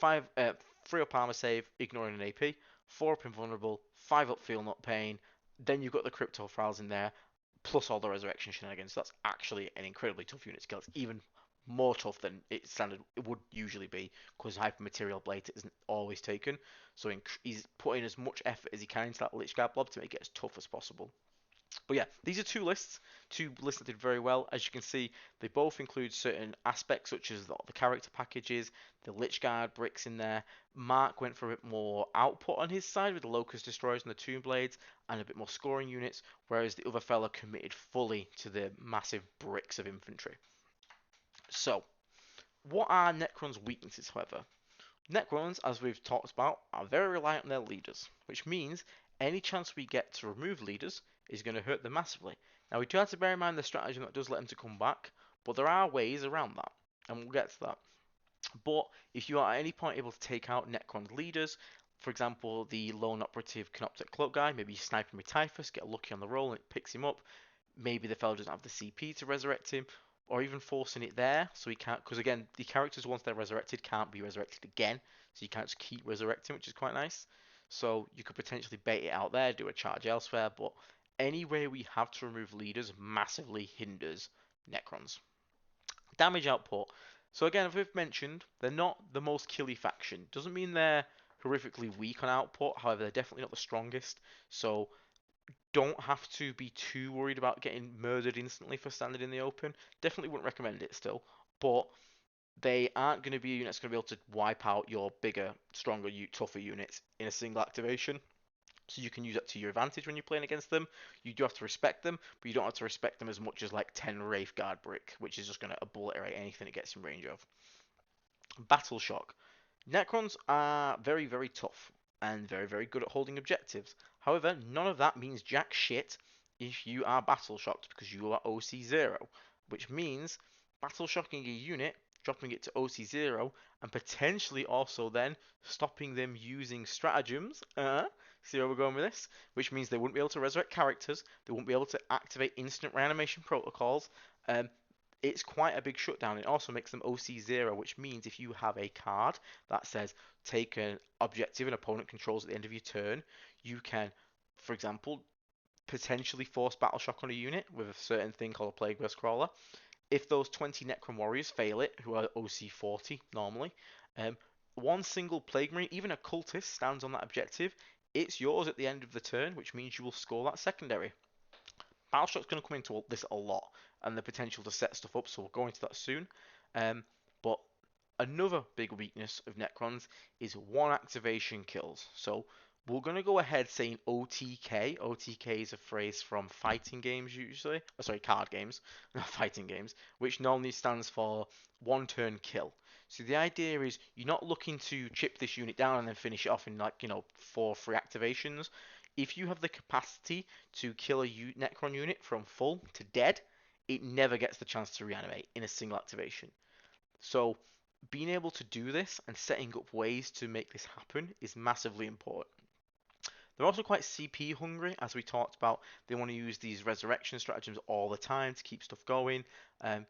3 up armor save, ignoring an AP, 4 up invulnerable, 5 up feel not pain. Then you've got the crypto files in there, plus all the resurrection shenanigans. So that's actually an incredibly tough unit to kill. It's even more tough than it would usually be because Hypermaterial Blade isn't always taken. So he's putting as much effort as he can into that Lich Guard blob to make it as tough as possible. But yeah, these are two lists that did very well. As you can see, they both include certain aspects such as the character packages, the Lich Guard bricks in there. Mark went for a bit more output on his side with the Locust Destroyers and the Tomb Blades and a bit more scoring units, whereas the other fella committed fully to the massive bricks of infantry. So, what are Necron's weaknesses, however? Necrons, as we've talked about, are very reliant on their leaders, which means any chance we get to remove leaders is going to hurt them massively. Now, we do have to bear in mind the stratagem that does let them to come back, but there are ways around that, and we'll get to that. But if you are at any point able to take out Necron's leaders, for example, the lone operative Canoptic Cloak guy, maybe you snipe him with Typhus, get lucky on the roll, and it picks him up. Maybe the fellow doesn't have the CP to resurrect him, or even forcing it there, so he can't. Because again, the characters once they're resurrected can't be resurrected again, so you can't just keep resurrecting, which is quite nice. So you could potentially bait it out there, do a charge elsewhere, but any way we have to remove leaders massively hinders Necrons. Damage output. So again, as we've mentioned, they're not the most killy faction. Doesn't mean they're horrifically weak on output. However, they're definitely not the strongest. So don't have to be too worried about getting murdered instantly for standing in the open. Definitely wouldn't recommend it still, but they aren't going to be a unit that's going to be able to wipe out your bigger, stronger, tougher units in a single activation. So you can use that to your advantage when you're playing against them. You do have to respect them, but you don't have to respect them as much as like 10 Wraith Guard Brick, which is just going to obliterate anything it gets in range of. Battle Shock. Necrons are very, very tough and very, very good at holding objectives. However, none of that means jack shit if you are battle shocked because you are OC0, which means battle shocking a unit, dropping it to OC0, and potentially also then stopping them using stratagems. See where we're going with this? Which means they wouldn't be able to resurrect characters, they wouldn't be able to activate instant reanimation protocols. Um, it's quite a big shutdown. It also makes them OC0, which means if you have a card that says take an objective an opponent controls at the end of your turn, you can, for example, potentially force Battle Shock on a unit with a certain thing called a Plague Burst Crawler. If those 20 Necron Warriors fail it, who are OC40 normally, um, one single Plague Marine, even a Cultist, stands on that objective, it's yours at the end of the turn, which means you will score that secondary. Battleshock's going to come into this a lot, and the potential to set stuff up, so we'll go into that soon. But another big weakness of Necrons is one activation kills. So we're going to go ahead saying OTK. OTK is a phrase from fighting games usually. Oh, sorry, card games, not fighting games, which normally stands for one turn kill. So the idea is you're not looking to chip this unit down and then finish it off in like, 4 free activations. If you have the capacity to kill a Necron unit from full to dead, it never gets the chance to reanimate in a single activation. So being able to do this and setting up ways to make this happen is massively important. They're also quite CP hungry, as we talked about. They want to use these resurrection stratagems all the time to keep stuff going.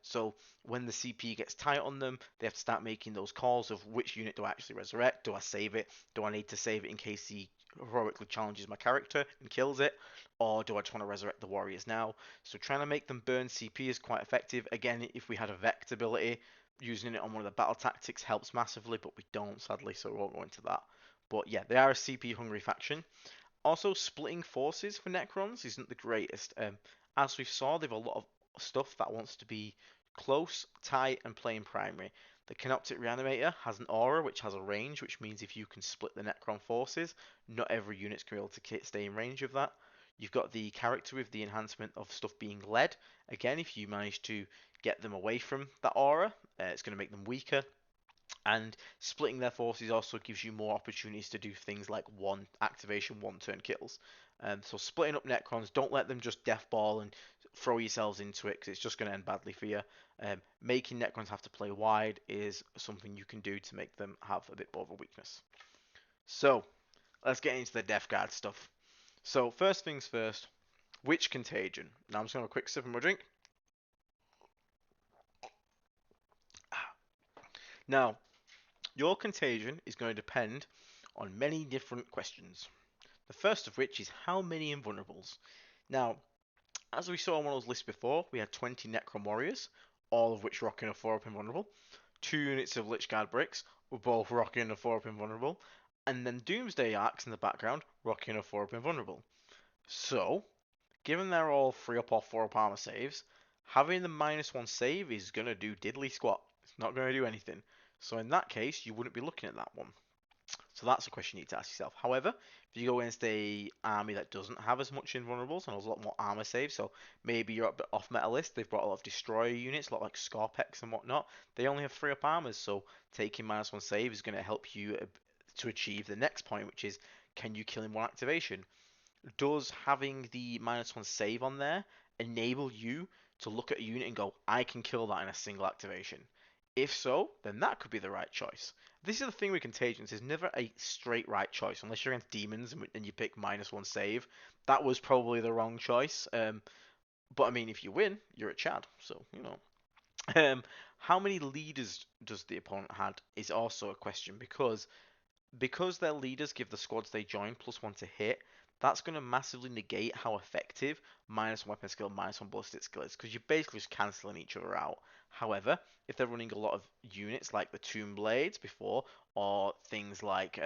So when the CP gets tight on them, they have to start making those calls of which unit do I actually resurrect? Do I save it? Do I need to save it in case he heroically challenges my character and kills it? Or do I just want to resurrect the warriors now? So trying to make them burn CP is quite effective. Again, if we had a Vect ability, using it on one of the battle tactics helps massively, but we don't, sadly, so we won't go into that. But yeah, they are a CP hungry faction. Also, splitting forces for Necrons isn't the greatest. As we saw, they have a lot of stuff that wants to be close, tight, and playing primary. The Canoptic Reanimator has an aura which has a range, which means if you can split the Necron forces, not every unit's going to be able to stay in range of that. You've got the character with the enhancement of stuff being led. Again, if you manage to get them away from that aura, it's going to make them weaker. And splitting their forces also gives you more opportunities to do things like one activation, one turn kills. So splitting up Necrons, don't let them just deathball and throw yourselves into it because it's just going to end badly for you. Making Necrons have to play wide is something you can do to make them have a bit more of a weakness. So let's get into the Death Guard stuff. So first things first, which Contagion? Now I'm just going to have a quick sip of my drink. Now, your Contagion is going to depend on many different questions. The first of which is how many invulnerables. Now, as we saw on one of those lists before, we had 20 Necron Warriors, all of which rocking a 4-up invulnerable, 2 units of Lich Guard Bricks, were both rocking a 4-up invulnerable, and then Doomsday Arcs in the background rocking a 4-up invulnerable. So, given they're all 3-up or 4-up armor saves, having the -1 save is going to do diddly squat. It's not going to do anything. So in that case, you wouldn't be looking at that one. So that's a question you need to ask yourself. However, if you go against a army that doesn't have as much invulnerables and has a lot more armor saves, so maybe you're off meta list, they've brought a lot of destroyer units, a lot like Scorpex and whatnot. They only have 3-up armors, so taking -1 save is going to help you to achieve the next point, which is can you kill in one activation? Does having the -1 save on there enable you to look at a unit and go, I can kill that in a single activation? If so, then that could be the right choice. This is the thing with Contagions, there's never a straight right choice, unless you're against demons and you pick -1 save. That was probably the wrong choice. But I mean, if you win, you're at Chad, so, how many leaders does the opponent had is also a question, because their leaders give the squads they join +1 to hit, that's going to massively negate how effective -1 weapon skill, -1 ballistic skill is, because you're basically just cancelling each other out. However, if they're running a lot of units like the Tomb Blades before, or things like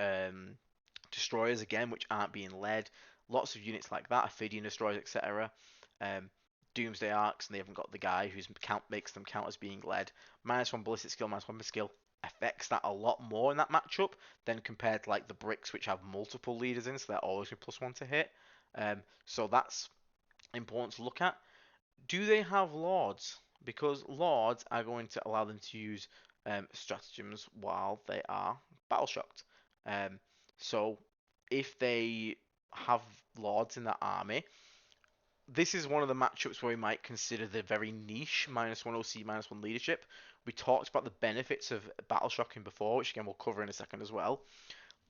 Destroyers again, which aren't being led, lots of units like that, Ophidian Destroyers, etc. Um, Doomsday Arcs, and they haven't got the guy who's makes them count as being led. -1 ballistic skill, -1 skill affects that a lot more in that matchup than compared to like the bricks, which have multiple leaders in, so they're always with +1 to hit. So that's important to look at. Do they have lords? Because lords are going to allow them to use stratagems while they are battle shocked. So if they have lords in their army, this is one of the matchups where we might consider the very niche -1 OC, -1 leadership. We talked about the benefits of battle shocking before, which again we'll cover in a second as well.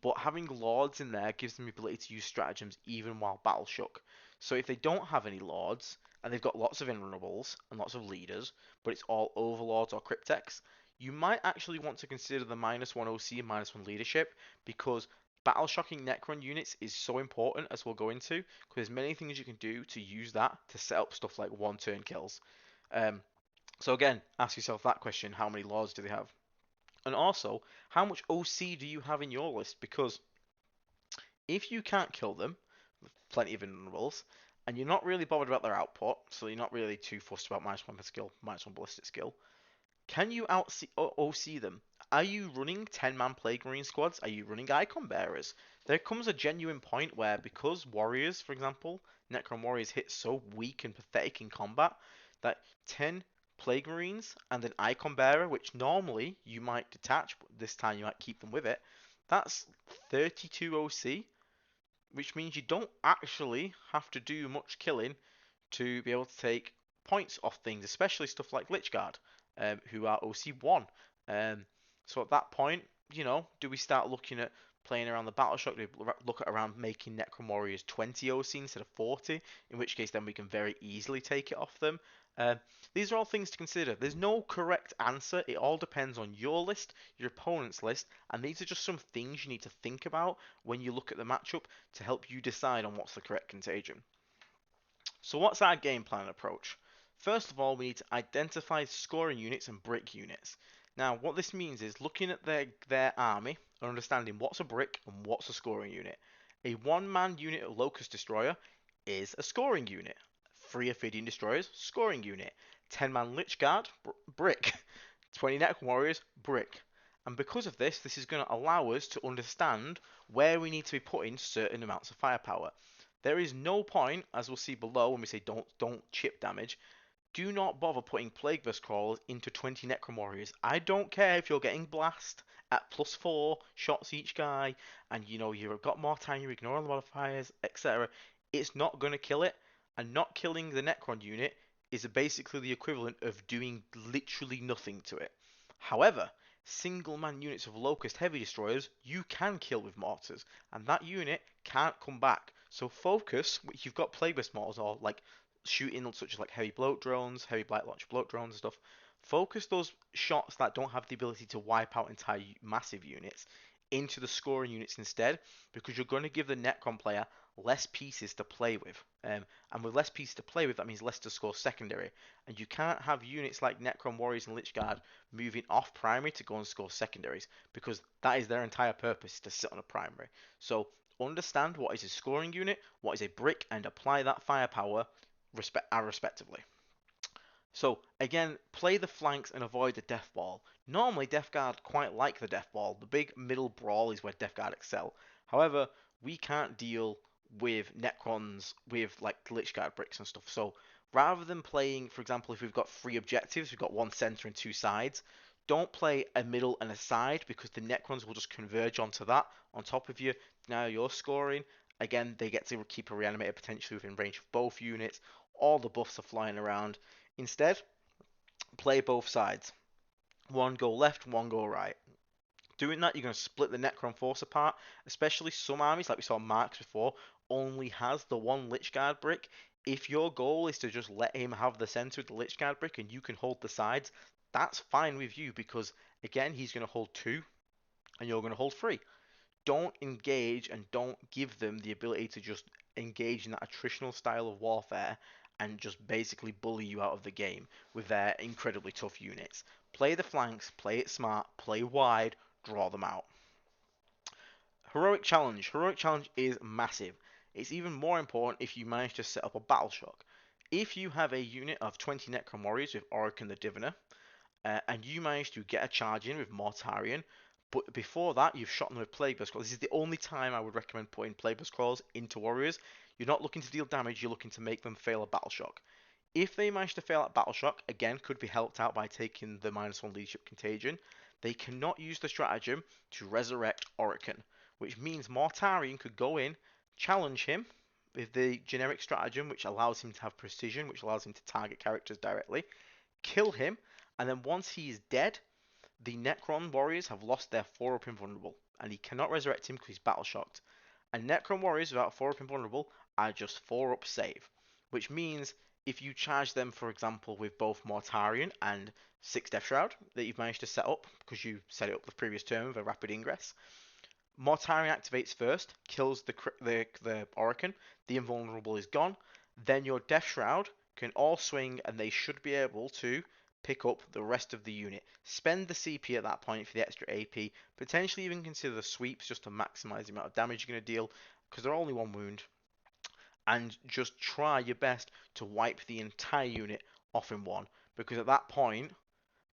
But having lords in there gives them the ability to use stratagems even while battle shook. So if they don't have any lords, and they've got lots of invulnerables and lots of leaders, but it's all overlords or cryptex, you might actually want to consider the -1 OC and -1 leadership, because battle shocking Necron units is so important, as we'll go into, because there's many things you can do to use that to set up stuff like one turn kills. So again, ask yourself that question: how many lords do they have? And also, how much OC do you have in your list? Because if you can't kill them, with plenty of invulnerables, and you're not really bothered about their output, so you're not really too fussed about -1 per skill, -1 ballistic skill, can you OC them? Are you running 10-man Plague Marine squads? Are you running Icon Bearers? There comes a genuine point where, because Warriors, for example, Necron Warriors hit so weak and pathetic in combat, that 10 Plague Marines and an Icon Bearer, which normally you might detach, but this time you might keep them with it, that's 32 OC, which means you don't actually have to do much killing to be able to take points off things, especially stuff like Lichguard, who are OC1. So at that point, do we start looking at playing around the battle shock? Do we look at around making Necron Warriors 20 OC instead of 40? In which case, then we can very easily take it off them. These are all things to consider. There's no correct answer. It all depends on your list, your opponent's list, and these are just some things you need to think about when you look at the matchup to help you decide on what's the correct contagion. So what's our game plan approach? First of all, we need to identify scoring units and brick units. Now, what this means is looking at their army and understanding what's a brick and what's a scoring unit. A one-man unit of Locust Destroyer is a scoring unit. 3 Ophidian Destroyers, scoring unit. 10-man Lich Guard, brick. 20 Necron Warriors, brick. And because of this, this is going to allow us to understand where we need to be putting certain amounts of firepower. There is no point, as we'll see below when we say don't chip damage, do not bother putting Plagueburst Crawlers into 20 Necron Warriors. I don't care if you're getting blast at +4 shots each guy, and you've got more time, you ignore all the modifiers, etc. It's not going to kill it, and not killing the Necron unit is basically the equivalent of doing literally nothing to it. However, single man units of Locust Heavy Destroyers you can kill with mortars, and that unit can't come back. So focus, which you've got Plagueburst mortars or like shooting such as like heavy bloat drones, heavy blight launch bloat drones and stuff. Focus those shots that don't have the ability to wipe out entire massive units into the scoring units instead, because you're going to give the Necron player less pieces to play with. And with less pieces to play with, that means less to score secondary. And you can't have units like Necron Warriors and Lichguard moving off primary to go and score secondaries, because that is their entire purpose, to sit on a primary. So understand what is a scoring unit, what is a brick, and apply that firepower respectively. So again, play the flanks and avoid the Death Ball. Normally, Death Guard quite like the Death Ball. The big middle brawl is where Death Guard excel. However, we can't deal with Necrons with like Lich Guard bricks and stuff. So rather than playing, for example, if we've got 3 objectives, we've got 1 center and 2 sides, don't play a middle and a side, because the Necrons will just converge onto that on top of you. Now you're scoring. Again, they get to keep a reanimator potentially within range of both units. All the buffs are flying around. Instead, play both sides. One go left, one go right. Doing that, you're going to split the Necron force apart, especially some armies, like we saw Marks before, only has the 1 Lich Guard brick. If your goal is to just let him have the center of the Lich Guard brick and you can hold the sides, that's fine with you, because, again, he's going to hold 2 and you're going to hold 3. Don't engage and don't give them the ability to just engage in that attritional style of warfare and just basically bully you out of the game with their incredibly tough units. Play the flanks, play it smart, play wide, draw them out. Heroic Challenge. Heroic Challenge is massive. It's even more important if you manage to set up a battle shock. If you have a unit of 20 Necron Warriors with Auric and the Diviner, and you manage to get a charge in with Mortarion, but before that you've shot them with Plague Burst Crawls. This is the only time I would recommend putting Plague Burst Crawls into Warriors. You're not looking to deal damage, you're looking to make them fail a Battle Shock. If they manage to fail at Battle Shock, again, could be helped out by taking the -1 Leadership Contagion, they cannot use the stratagem to resurrect Orican, which means Mortarion could go in, challenge him with the generic stratagem, which allows him to have precision, which allows him to target characters directly, kill him, and then once he is dead, the Necron warriors have lost their 4-up invulnerable, and he cannot resurrect him because he's battle shocked. And Necron warriors without 4-up invulnerable are just 4-up save, which means if you charge them, for example, with both Mortarion and 6 Death Shroud that you've managed to set up because you set it up the previous turn with a rapid ingress, Mortarion activates first, kills the Orican, the invulnerable is gone, then your Death Shroud can all swing and they should be able to pick up the rest of the unit. Spend the CP at that point for the extra AP, potentially even consider the sweeps just to maximize the amount of damage you're going to deal, because they're only one wound, and just try your best to wipe the entire unit off in one, because at that point,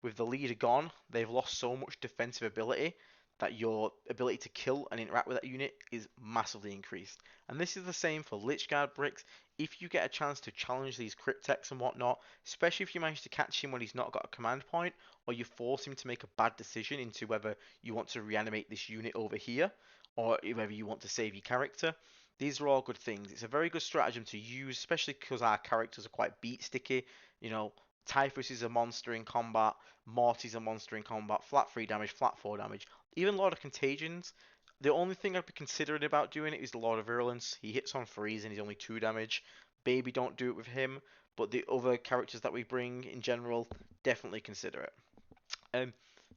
with the leader gone, they've lost so much defensive ability that your ability to kill and interact with that unit is massively increased. And this is the same for Lichguard bricks. If you get a chance to challenge these Cryptex and whatnot, especially if you manage to catch him when he's not got a command point, or you force him to make a bad decision into whether you want to reanimate this unit over here, or whether you want to save your character, these are all good things. It's a very good stratagem to use, especially because our characters are quite beat sticky. You know, Typhus is a monster in combat, Morty's a monster in combat, flat 3 damage, flat 4 damage. Even Lord of Contagions, the only thing I'd be considering about doing it is the Lord of Virulence. He hits on 3s and he's only 2 damage. Baby don't do it with him, but the other characters that we bring in general, definitely consider it. Um,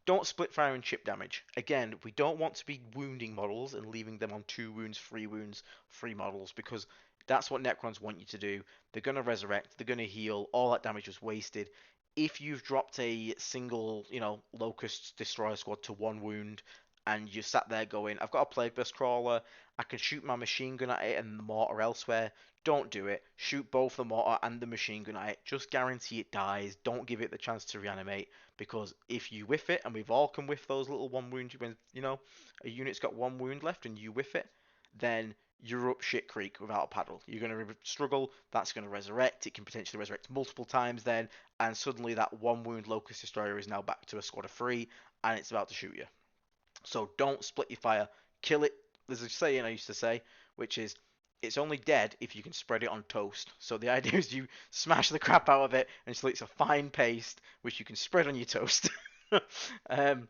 don't split fire and chip damage. Again, we don't want to be wounding models and leaving them on 2 wounds, 3 models, because that's what Necrons want you to do. They're going to resurrect, they're going to heal, all that damage was wasted. If you've dropped a single, Locust Destroyer squad to 1 wound, and you sat there going, I've got a Plague Burst Crawler, I can shoot my machine gun at it and the mortar elsewhere. Don't do it. Shoot both the mortar and the machine gun at it. Just guarantee it dies. Don't give it the chance to reanimate, because if you whiff it, and we've all can whiff those little 1 wound, when a unit's got 1 wound left and you whiff it, then you're up shit creek without a paddle. You're going to struggle. That's going to resurrect. It can potentially resurrect multiple times then, and suddenly that 1 wound Locust Destroyer is now back to a squad of 3, and it's about to shoot you. So don't split your fire. Kill it. There's a saying I used to say, which is, it's only dead if you can spread it on toast. So the idea is you smash the crap out of it until it's a fine paste, which you can spread on your toast. um,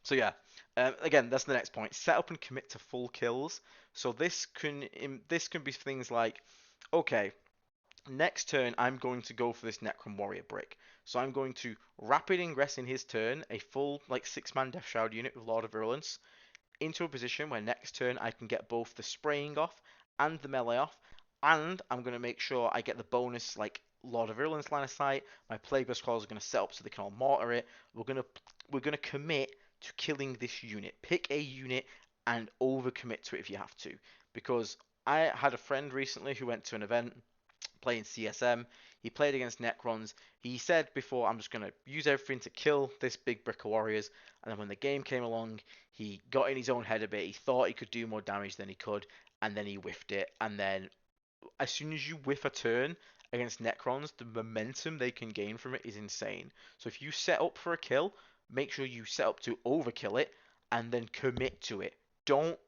so yeah, again, that's the next point. Set up and commit to full kills. So this can be things like, okay, next turn I'm going to go for this Necron Warrior brick. So I'm going to rapid ingress in his turn a full 6-man Death Shroud unit with Lord of Virulence into a position where next turn I can get both the spraying off and the melee off, and I'm going to make sure I get the bonus Lord of Virulence line of sight. My Plague Burst Crawlers are going to set up so they can all mortar it. We're gonna commit to killing this unit. Pick a unit and overcommit to it if you have to, because I had a friend recently who went to an event playing CSM. He played against Necrons. He said before, I'm just going to use everything to kill this big brick of warriors. And then when the game came along, he got in his own head a bit. He thought he could do more damage than he could, and then he whiffed it. And then as soon as you whiff a turn against Necrons, the momentum they can gain from it is insane. So if you set up for a kill, make sure you set up to overkill it and then commit to it. Don't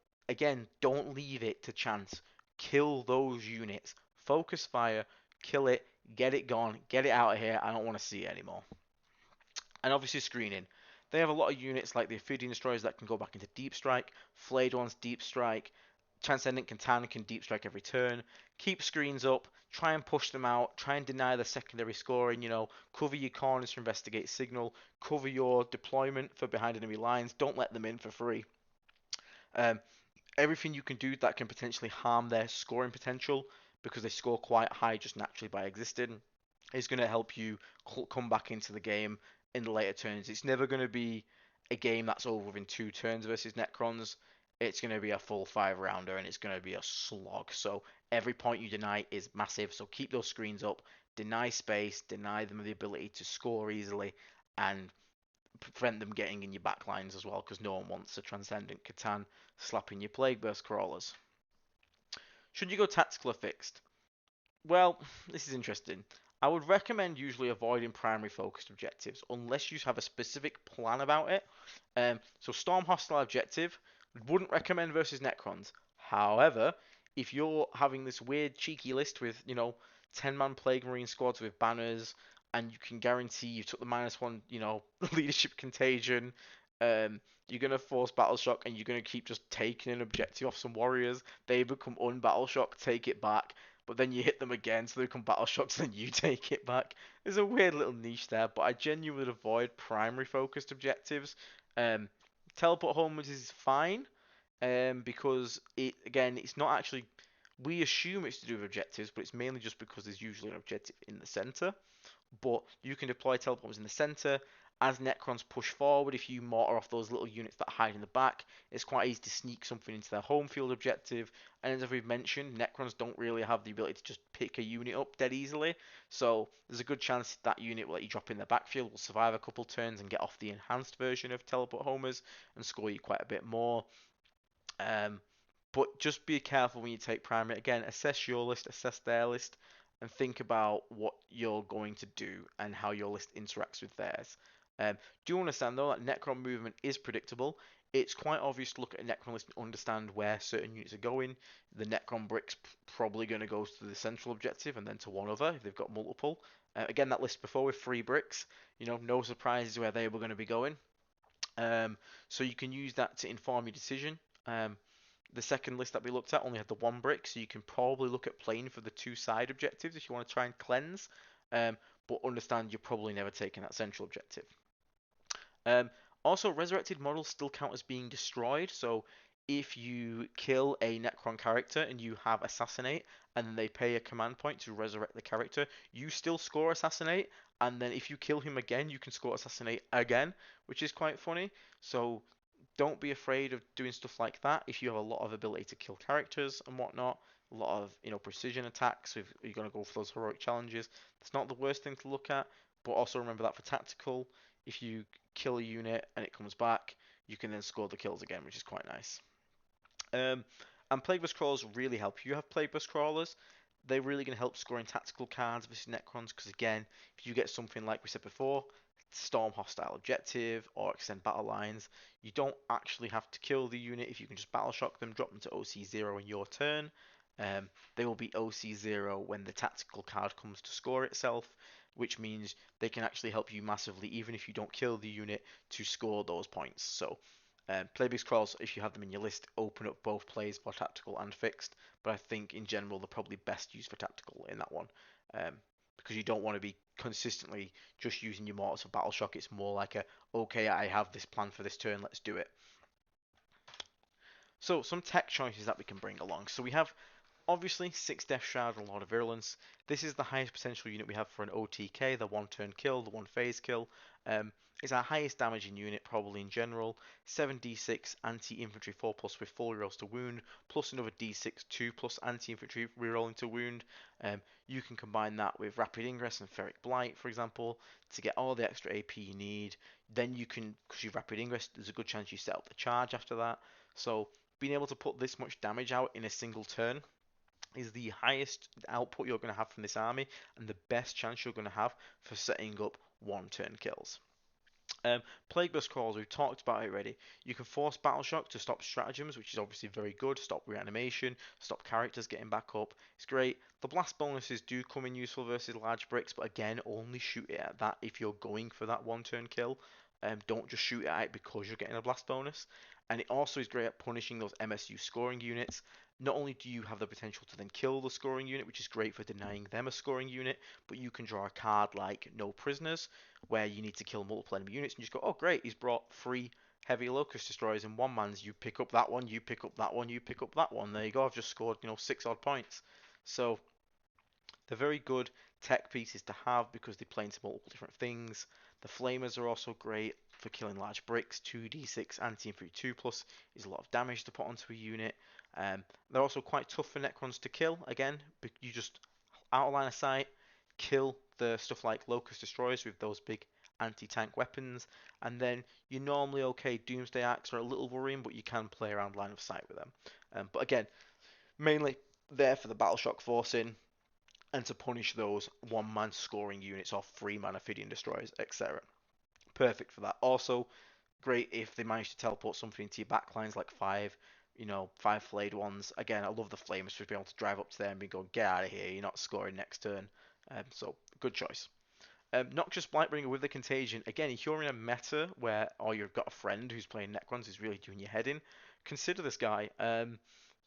leave it to chance. Kill those units. Focus fire, kill it, get it gone, get it out of here. I don't want to see it anymore. And obviously screening. They have a lot of units like the Ophidian Destroyers that can go back into Deep Strike, Flayed Ones Deep Strike, Transcendent Catan can Deep Strike every turn. Keep screens up, try and push them out, try and deny the secondary scoring, cover your corners for investigate signal, cover your deployment for behind enemy lines, don't let them in for free. Everything you can do that can potentially harm their scoring potential, because they score quite high just naturally by existing, is going to help you come back into the game in the later turns. It's never going to be a game that's over within 2 turns versus Necrons. it's going to be a full 5 rounder and it's going to be a slog. So every point you deny is massive. So keep those screens up, deny space, deny them the ability to score easily, and prevent them getting in your backlines as well, because no one wants a Transcendent Catan slapping your Plague Burst crawlers. Should you go tactical or fixed? Well, this is interesting. I would recommend usually avoiding primary focused objectives unless you have a specific plan about it. So Storm Hostile objective, wouldn't recommend versus Necrons. However, if you're having this weird cheeky list with, 10-man Plague Marine squads with banners, and you can guarantee you took the -1, leadership contagion, you're gonna force battle shock and you're gonna keep just taking an objective off some warriors. They become unbattle shock, take it back, but then you hit them again, so they become battle shocks, then you take it back. There's a weird little niche there, but I genuinely avoid primary focused objectives. Um, Teleport homewards is fine, because it's not actually. We assume it's to do with objectives, but it's mainly just because there's usually an objective in the center. But you can deploy teleports in the center. As Necrons push forward, if you mortar off those little units that hide in the back, it's quite easy to sneak something into their home field objective. And as we've mentioned, Necrons don't really have the ability to just pick a unit up dead easily. So there's a good chance that unit will let you drop in the backfield, will survive a couple turns and get off the enhanced version of Teleport Homers and score you quite a bit more. Um, but just be careful when you take primary. Again, assess your list, assess their list, and think about what you're going to do and how your list interacts with theirs. Do understand though that Necron movement is predictable. It's quite obvious to look at a Necron list and understand where certain units are going. The Necron bricks probably going to go to the central objective and then to one other if they've got multiple. Again, that list before with 3 bricks, no surprises where they were going to be going. So you can use that to inform your decision. The second list that we looked at only had the 1 brick, so you can probably look at playing for the 2 side objectives if you want to try and cleanse. But understand you're probably never taking that central objective. Um, Also, resurrected models still count as being destroyed. So if you kill a Necron character and you have assassinate, and then they pay a command point to resurrect the character, you still score assassinate. And then if you kill him again, you can score assassinate again, which is quite funny. So don't be afraid of doing stuff like that if you have a lot of ability to kill characters and whatnot. A lot of precision attacks if you're going to go for those heroic challenges. It's not the worst thing to look at, but also remember that for tactical, if you kill a unit and it comes back, you can then score the kills again, which is quite nice. And Plague Burst Crawlers really help. If you have Plague Burst Crawlers, they're really going to help scoring tactical cards versus Necrons, because again, if you get something like we said before, Storm Hostile Objective or Extend Battle Lines, you don't actually have to kill the unit if you can just Battle Shock them, drop them to OC0 in your turn. They will be OC0 when the tactical card comes to score itself, which means they can actually help you massively even if you don't kill the unit to score those points. So Playbase Crawls, if you have them in your list, open up both plays for tactical and fixed, but I think in general they're probably best used for tactical in that one, because you don't want to be consistently just using your mortars for battle shock. It's more like okay, I have this plan for this turn, let's do it. So some tech choices that we can bring along. So we have obviously 6 Death Shroud and a lot of Virulence. This is the highest potential unit we have for an OTK, the 1 turn kill, the 1 phase kill. It's our highest damaging unit probably in general. 7d6 anti-infantry 4+ with full rerolls to wound, plus another d6 2+ anti-infantry rerolling to wound. You can combine that with Rapid Ingress and Ferric Blight, for example, to get all the extra AP you need. Then you can, because you've Rapid Ingress, there's a good chance you set up the charge after that. So being able to put this much damage out in a single turn is the highest output you're going to have from this army and the best chance you're going to have for setting up 1 turn kills. Plague Burst Crawls, we've talked about it already. You can force Battle Shock to stop stratagems, which is obviously very good. Stop reanimation, stop characters getting back up. It's great. The blast bonuses do come in useful versus large bricks, but again, only shoot it at that if you're going for that 1 turn kill. Don't just shoot it at it because you're getting a blast bonus. And it also is great at punishing those MSU scoring units. Not only do you have the potential to then kill the scoring unit, which is great for denying them a scoring unit, but you can draw a card like No Prisoners, where you need to kill multiple enemy units, and you just go, oh great, he's brought 3 heavy locust destroyers in one man's. You pick up that one, you pick up that one, you pick up that one. There you go. I've just scored 6 odd points. So they're very good tech pieces to have because they play into multiple different things. The Flamers are also great for killing large bricks. 2d6 anti-infantry 2 plus is a lot of damage to put onto a unit. They're also quite tough for Necrons to kill. Again, you just out of line of sight, kill the stuff like Locust Destroyers with those big anti-tank weapons, and then you're normally okay. Doomsday Axe are a little worrying, but you can play around line of sight with them. But again, mainly there for the battle shock forcing and to punish those one-man scoring units or three-man Ophidian Destroyers, etc. Perfect for that. Also, great if they manage to teleport something into your backlines like five flayed ones. Again, I love the flamers for being able to drive up to them and be going, get out of here, you're not scoring next turn. So, good choice. Noxious Blightbringer with the Contagion. Again, if you're in a meta where, or you've got a friend who's playing Necrons who's really doing your head in, consider this guy.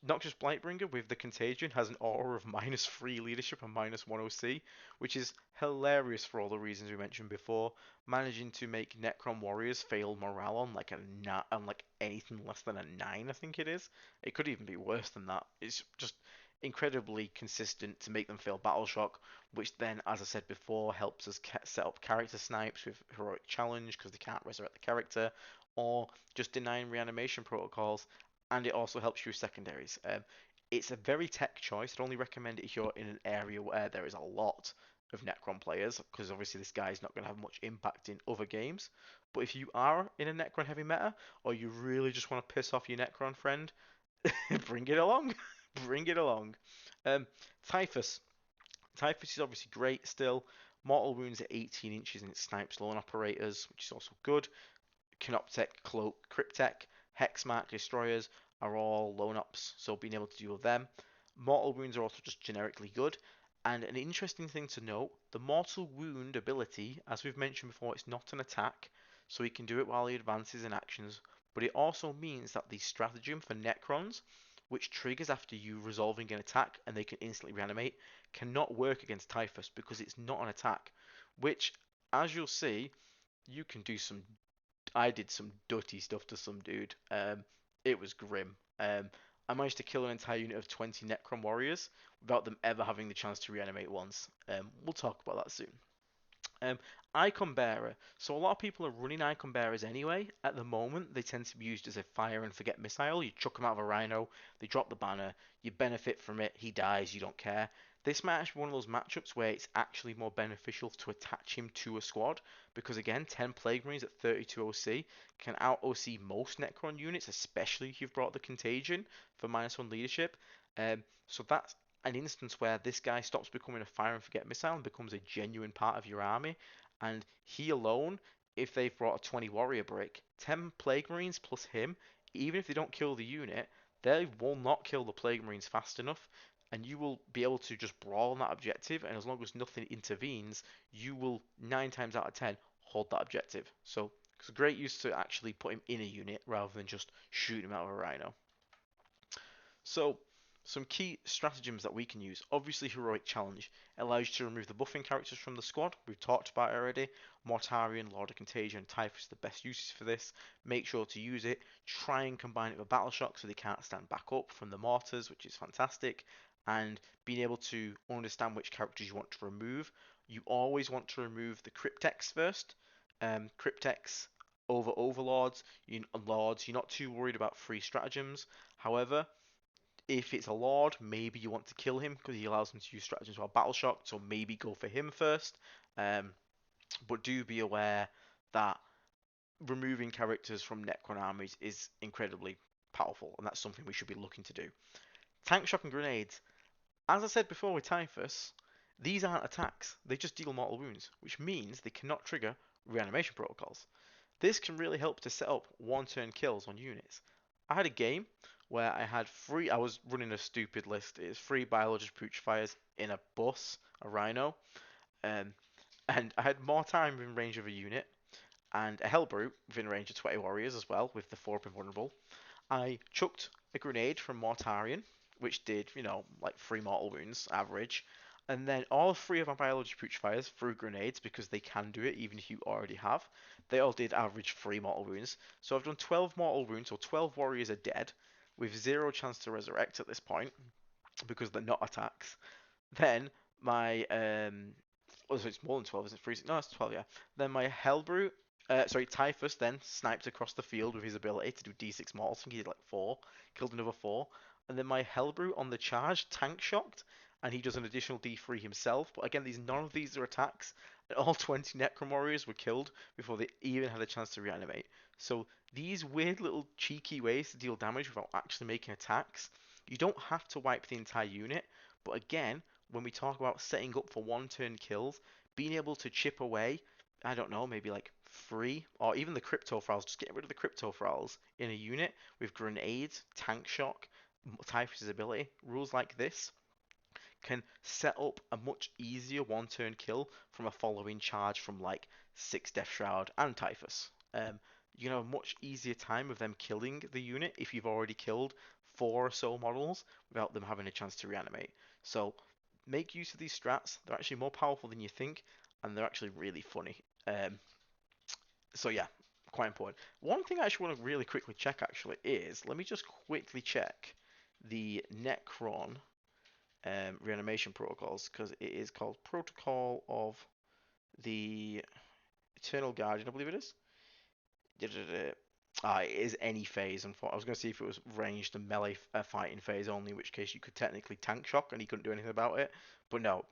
Noxious Blightbringer with the Contagion has an aura of -3 leadership and -1 OC, which is hilarious for all the reasons we mentioned before. Managing to make Necron warriors fail morale on like anything less than a 9, I think it is. It could even be worse than that. It's just incredibly consistent to make them fail battle shock, which then, as I said before, helps us set up character snipes with heroic challenge because they can't resurrect the character, or just denying reanimation protocols, and it also helps you with secondaries. It's a very tech choice. I'd only recommend it if you're in an area where there is a lot of Necron players, because obviously this guy is not going to have much impact in other games. But if you are in a Necron heavy meta, or you really just want to piss off your Necron friend, bring it along. Bring it along. Um, Typhus. Typhus is obviously great still. Mortal wounds at 18 inches and it snipes lone operators, which is also good. Canoptech, Cloak, Cryptech, Hexmark, Destroyers are all lone ops, so being able to deal with them. Mortal wounds are also just generically good. And an interesting thing to note, the Mortal Wound ability, as we've mentioned before, it's not an attack, so he can do it while he advances in actions, but it also means that the stratagem for Necrons, which triggers after you resolving an attack and they can instantly reanimate, cannot work against Typhus because it's not an attack, which, as you'll see, you can do some I did some dirty stuff to some dude. It was grim. I managed to kill an entire unit of 20 Necron warriors without them ever having the chance to reanimate once. We'll talk about that soon. Um, Icon Bearer. So a lot of people are running Icon Bearers anyway. At the moment, they tend to be used as a fire and forget missile. You chuck them out of a rhino, they drop the banner, you benefit from it, he dies, you don't care. This might actually be one of those matchups where it's actually more beneficial to attach him to a squad because again, 10 Plague Marines at 32 OC can out OC most Necron units, especially if you've brought the Contagion for -1 leadership. So that's an instance where this guy stops becoming a fire and forget missile and becomes a genuine part of your army. And he alone, if they've brought a 20 warrior break, 10 Plague Marines plus him, even if they don't kill the unit, they will not kill the Plague Marines fast enough. And you will be able to just brawl on that objective, and as long as nothing intervenes, you will 9 times out of 10 hold that objective. So it's a great use to actually put him in a unit rather than just shoot him out of a rhino. So, some key stratagems that we can use. Obviously, Heroic Challenge allows you to remove the buffing characters from the squad. We've talked about it already. Mortarion, Lord of Contagion, and Typhus are the best uses for this. Make sure to use it. Try and combine it with Battle Shock so they can't stand back up from the mortars, which is fantastic. And being able to understand which characters you want to remove. You always want to remove the Cryptex first. Cryptex over Overlords, Lords, you're not too worried about free stratagems. However, if it's a Lord, maybe you want to kill him because he allows them to use stratagems while battle shocked, so maybe go for him first. But do be aware that removing characters from Necron armies is incredibly powerful, and that's something we should be looking to do. Tank shock and grenades. As I said before with Typhus, these aren't attacks, they just deal mortal wounds, which means they cannot trigger reanimation protocols. This can really help to set up one-turn kills on units. I had a game where I was running a stupid list. It's 3 biologist putrefiers in a bus, a rhino, um, and I had more time in range of a unit, and a Hellbrute within range of 20 warriors as well, with the 4 up invulnerable. I chucked a grenade from Mortarion, which did, like 3 mortal wounds average. And then all 3 of my biology putrefiers threw grenades because they can do it even if you already have. They all did average 3 mortal wounds. So I've done 12 mortal wounds, so 12 warriors are dead, with 0 chance to resurrect at this point because they're not attacks. Then my Oh, so it's more than 12, isn't it? Freezing. No, it's 12, yeah. Then my Hellbrute, Typhus then sniped across the field with his ability to do D6 mortals. I think he did like 4, killed another 4. And then my Hellbrute on the charge tank shocked, and he does an additional D3 himself. But again, none of these are attacks, and all 20 Necron Warriors were killed before they even had a chance to reanimate. So these weird little cheeky ways to deal damage without actually making attacks, you don't have to wipe the entire unit, but again, when we talk about setting up for one turn kills, being able to chip away, I don't know, maybe like 3, or even the crypto files, just getting rid of the crypto files in a unit with grenades, tank shock, Typhus' ability, rules like this can set up a much easier one turn kill from a following charge from like 6 Death Shroud and Typhus. You know, a much easier time of them killing the unit if you've already killed 4 or so models without them having a chance to reanimate. So make use of these strats. They're actually more powerful than you think, and they're actually really funny. So yeah, quite important. One thing I actually want to really quickly check actually is, let me just quickly check the Necron reanimation protocols, because it is called Protocol of the Eternal Guardian, I believe it is. It is any phase. I was going to see if it was ranged and melee fighting phase only, in which case you could technically tank shock and he couldn't do anything about it. But no,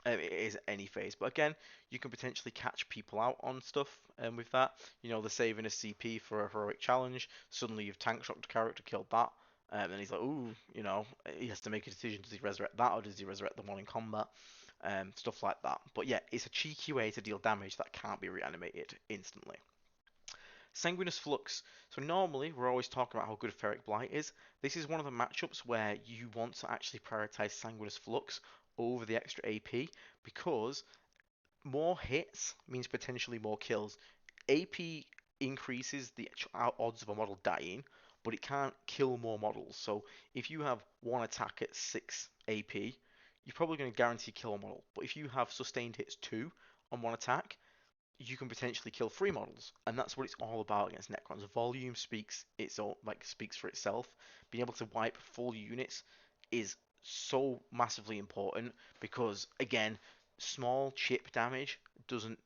it is any phase. But again, you can potentially catch people out on stuff with that. You know, they're saving a CP for a heroic challenge. Suddenly you've tank shocked a character, killed that. And he's like, ooh, you know, he has to make a decision. Does he resurrect that or does he resurrect the one in combat? Stuff like that. But yeah, it's a cheeky way to deal damage that can't be reanimated instantly. Sanguinous Flux. So normally we're always talking about how good Ferric Blight is. This is one of the matchups where you want to actually prioritize Sanguinous Flux over the extra AP, because more hits means potentially more kills. AP increases the odds of a model dying, but it can't kill more models. So if you have one attack at 6 AP, you're probably going to guarantee kill a model. But if you have sustained hits 2 on one attack, you can potentially kill 3 models, and that's what it's all about against Necrons. Volume speaks for itself. Being able to wipe full units is so massively important, because again, small chip damage doesn't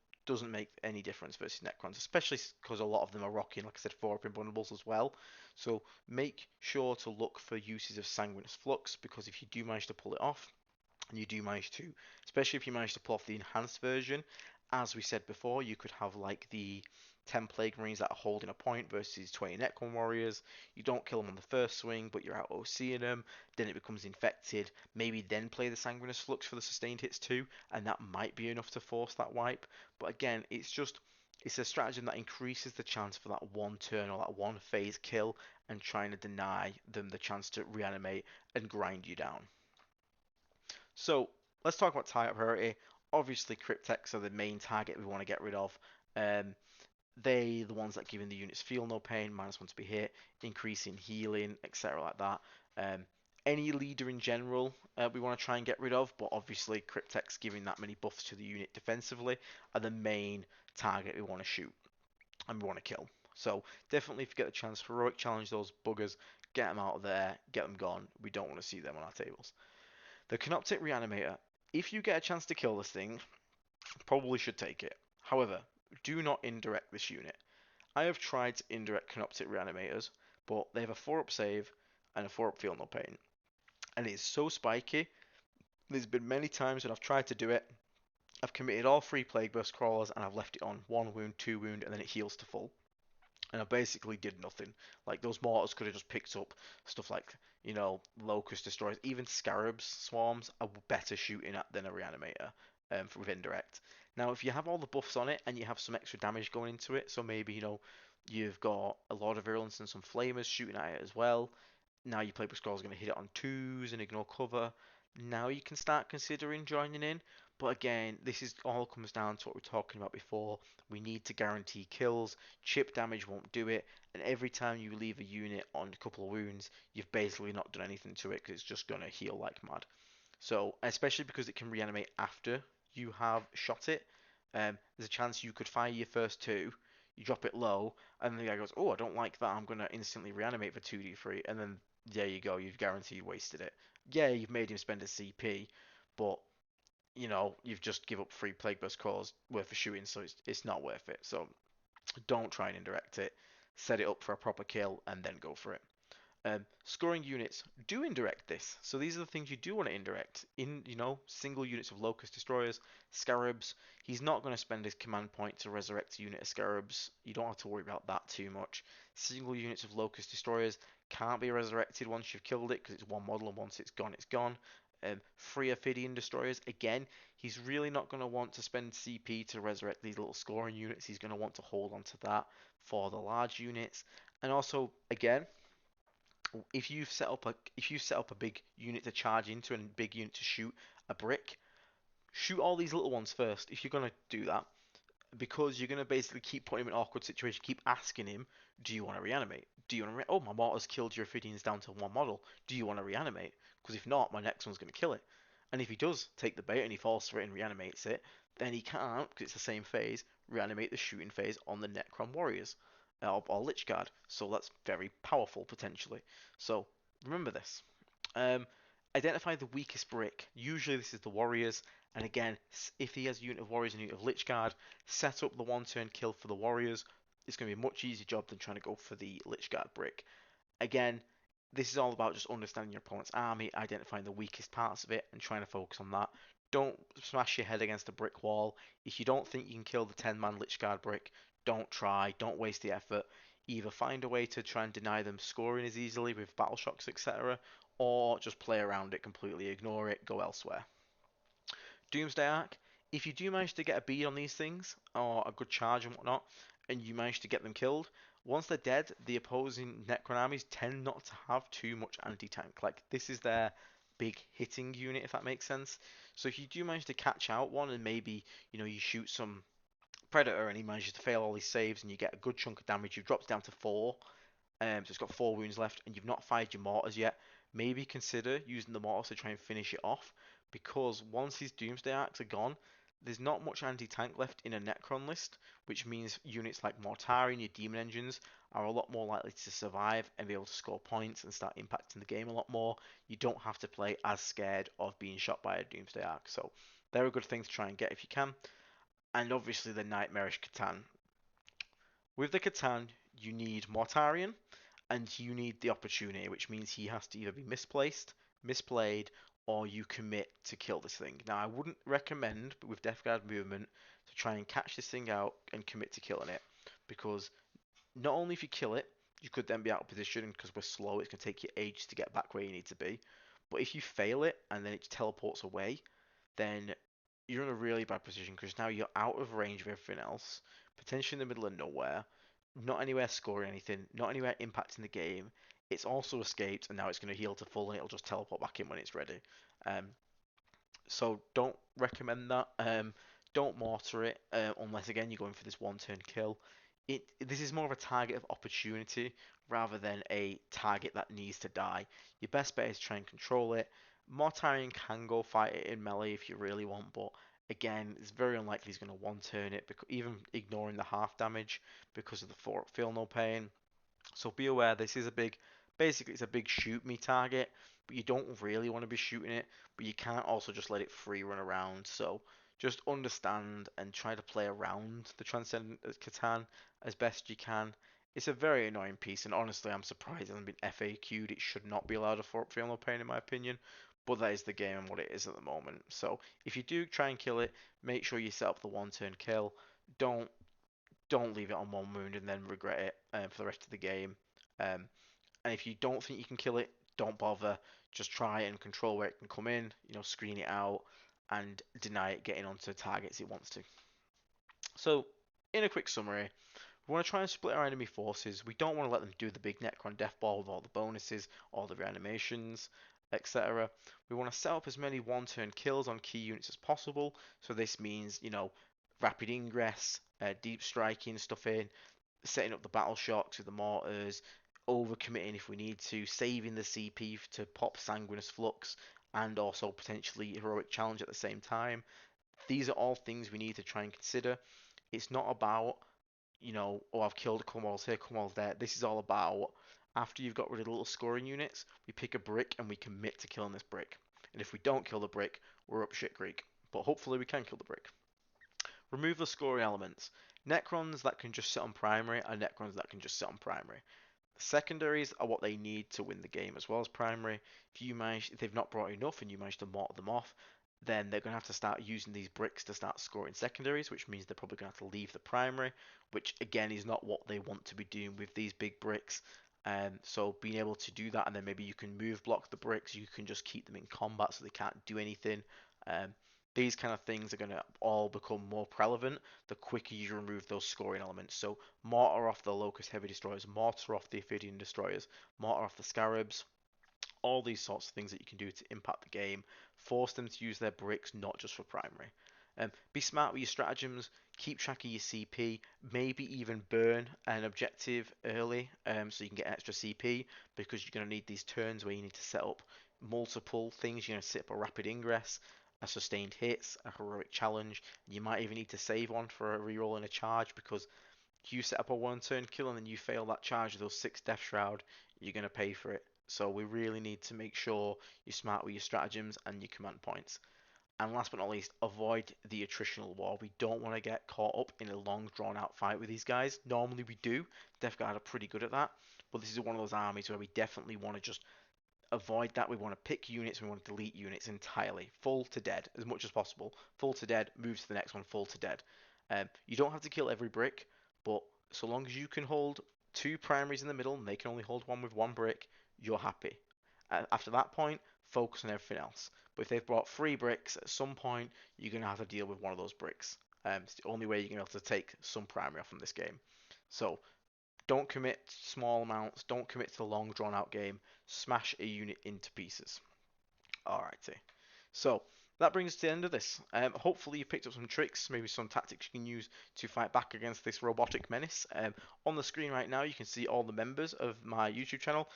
make any difference versus Necrons, especially because a lot of them are rocking, like I said, 4-up invulnerables as well. So make sure to look for uses of Sanguinous Flux, because if you do manage to pull it off, and you do manage to, especially if you manage to pull off the enhanced version, as we said before, you could have like the 10 Plague Marines that are holding a point versus 20 Necron Warriors. You don't kill them on the first swing, but you're out OCing them. Then it becomes infected. Maybe then play the Sanguinous Flux for the sustained hits too, and that might be enough to force that wipe. But again, it's a stratagem that increases the chance for that one turn or that one phase kill, and trying to deny them the chance to reanimate and grind you down. So let's talk about target priority. Obviously, Cryptex are the main target we want to get rid of. Um, the ones that giving the units feel no pain, -1 to be hit, increasing healing, etc. like that. Any leader in general we want to try and get rid of, but obviously Cryptex giving that many buffs to the unit defensively are the main target we want to shoot and we want to kill. So definitely, if you get the chance, heroic challenge those buggers, get them out of there, get them gone. We don't want to see them on our tables. The Canoptic Reanimator. If you get a chance to kill this thing, probably should take it. However, do not indirect this unit. I have tried to indirect Canoptic Reanimators, but they have a 4-up save and a 4-up feel no pain. And it is so spiky. There's been many times when I've tried to do it. I've committed all 3 Plague Burst Crawlers and I've left it on 1 wound, 2 wound, and then it heals to full. And I basically did nothing. Like, those mortars could have just picked up stuff like, you know, Locust Destroyers. Even Scarabs Swarms are better shooting at than a Reanimator with indirect. Now, if you have all the buffs on it and you have some extra damage going into it, so maybe, you know, you've got a lot of virulence and some flamers shooting at it as well. Now your playbook scroll is going to hit it on 2s and ignore cover. Now you can start considering joining in. But again, this is all comes down to what we were talking about before. We need to guarantee kills. Chip damage won't do it, and every time you leave a unit on a couple of wounds, you've basically not done anything to it, because it's just going to heal like mad. So, especially because it can reanimate after you have shot it, there's a chance you could fire your first 2, you drop it low, and the guy goes, oh, I don't like that, I'm going to instantly reanimate for 2d3, and then there you go, you've guaranteed wasted it. Yeah, you've made him spend a CP, but you've just give up 3 Plague Burst cores worth of shooting, so it's not worth it. So don't try and indirect it. Set it up for a proper kill and then go for it. Scoring units do indirect this, so these are the things you do want to indirect. In single units of Locust Destroyers, Scarabs. He's not going to spend his command point to resurrect a unit of Scarabs. You don't have to worry about that too much. Single units of Locust Destroyers can't be resurrected once you've killed it because it's one model and once it's gone, it's gone. Free Ophidian Destroyers, again, he's really not going to want to spend CP to resurrect these little scoring units. He's going to want to hold on to that for the large units. And also, again, if you set up a big unit to charge into and a big unit to shoot a brick, shoot all these little ones first if you're gonna do that, because you're gonna basically keep putting him in an awkward situation, keep asking him, do you want to reanimate? Do you want to? Oh, my mortar's killed your Ophidians down to one model. Do you want to reanimate? Because if not, my next one's gonna kill it. And if he does take the bait and he falls for it and reanimates it, then he can't, because it's the same phase, reanimate the shooting phase on the Necron warriors or Lich Guard. So that's very powerful potentially. So remember this. Um, Identify the weakest brick. Usually this is the warriors. And again, if he has a unit of warriors and a unit of Lich Guard, set up the one-turn kill for the warriors. It's going to be a much easier job than trying to go for the Lich Guard brick. Again, this is all about just understanding your opponent's army, identifying the weakest parts of it, and trying to focus on that. Don't smash your head against a brick wall. If you don't think you can kill the 10-man Lich Guard brick, don't try. Don't waste the effort. Either find a way to try and deny them scoring as easily with battle shocks, etc., or just play around it completely, ignore it, go elsewhere. Doomsday Arc, if you do manage to get a bead on these things, or a good charge and whatnot, and you manage to get them killed, once they're dead, the opposing Necron armies tend not to have too much anti-tank. Like, this is their big hitting unit, if that makes sense. So if you do manage to catch out one and maybe, you shoot some Predator and he manages to fail all his saves and you get a good chunk of damage, you've dropped down to 4, so it's got 4 wounds left, and you've not fired your mortars yet. Maybe consider using the mortars to try and finish it off, because once his Doomsday Arcs are gone, there's not much anti-tank left in a Necron list, which means units like Mortari and your Demon Engines are a lot more likely to survive and be able to score points and start impacting the game a lot more. You don't have to play as scared of being shot by a Doomsday Arc, so they're a good thing to try and get if you can. And obviously the Nightmarish Catan. With the Catan, you need Mortarion, and you need the opportunity, which means he has to either be misplaced, misplayed, or you commit to kill this thing. Now, I wouldn't recommend, but with Death Guard movement, to try and catch this thing out and commit to killing it, because not only if you kill it, you could then be out of position because we're slow. It's going to take you ages to get back where you need to be. But if you fail it and then it teleports away, then you're in a really bad position because now you're out of range of everything else, potentially in the middle of nowhere, not anywhere scoring anything, not anywhere impacting the game. It's also escaped, and now it's going to heal to full, and it'll just teleport back in when it's ready. Um, so don't recommend that. Don't mortar it unless again you're going for this one-turn kill. This is more of a target of opportunity rather than a target that needs to die. Your best bet is try and control it. Mortarion can go fight it in melee if you really want, but again, it's very unlikely he's going to one-turn it, because even ignoring the half damage because of the feel no pain. So be aware, this is basically it's a big shoot me target, but you don't really want to be shooting it, but you can't also just let it free run around. So just understand and try to play around the Transcendent Catan as best you can. It's a very annoying piece, and honestly, I'm surprised it hasn't been FAQ'd. It should not be allowed to feel no pain, in my opinion, but that is the game and what it is at the moment. So if you do try and kill it, make sure you set up the one-turn kill. Don't don't leave it on 1 wound and then regret it for the rest of the game. And if you don't think you can kill it, don't bother. Just try and control where it can come in, screen it out, and deny it getting onto targets it wants to. So, in a quick summary, we want to try and split our enemy forces. We don't want to let them do the big Necron death ball with all the bonuses, all the reanimations, etc. We want to set up as many one-turn kills on key units as possible. So this means, rapid ingress, deep striking stuff in, setting up the battle shocks with the mortars, overcommitting if we need to, saving the CP to pop Sanguinous Flux, and also potentially Heroic Challenge at the same time. These are all things we need to try and consider. It's not about, oh, I've killed Cromwell's here, Cromwell's there. This is all about, after you've got rid of the little scoring units, we pick a brick and we commit to killing this brick. And if we don't kill the brick, we're up shit creek. but hopefully we can kill the brick. Remove the scoring elements. Necrons that can just sit on primary are Necrons that can just sit on primary. Secondaries are what they need to win the game as well as primary. If they've not brought enough and you manage to mortar them off, then they're going to have to start using these bricks to start scoring secondaries, which means they're probably going to have to leave the primary, which again is not what they want to be doing with these big bricks. So being able to do that, and then maybe you can move block the bricks, you can just keep them in combat so they can't do anything. Um, these kind of things are going to all become more relevant the quicker you remove those scoring elements. So mortar off the Locust Heavy Destroyers, mortar off the Ophidian Destroyers, mortar off the Scarabs, all these sorts of things that you can do to impact the game. Force them to use their bricks, not just for primary. Be smart with your stratagems, keep track of your CP, maybe even burn an objective early so you can get extra CP because you're going to need these turns where you need to set up multiple things. You're going to set up a rapid ingress, a sustained hits, a heroic challenge. You might even need to save one for a reroll and a charge because you set up a one turn kill and then you fail that charge with those 6 Death Shroud, you're going to pay for it. So we really need to make sure you're smart with your stratagems and your command points. And last but not least, avoid the attritional war. We don't want to get caught up in a long drawn out fight with these guys. Normally we do. Death Guard are pretty good at that. But this is one of those armies where we definitely want to just avoid that. We want to pick units, we want to delete units entirely. Full to dead as much as possible. Full to dead, move to the next one, full to dead. You don't have to kill every brick, but so long as you can hold 2 primaries in the middle and they can only hold one with 1 brick, you're happy. After that point, focus on everything else. But if they've brought 3 bricks, at some point you're going to have to deal with one of those bricks. It's the only way you're going to be able to take some primary off from this game. So don't commit small amounts. Don't commit to the long drawn out game. Smash a unit into pieces. Alrighty. So that brings us to the end of this. Hopefully you picked up some tricks, maybe some tactics you can use to fight back against this robotic menace. On the screen right now you can see all the members of my YouTube channel.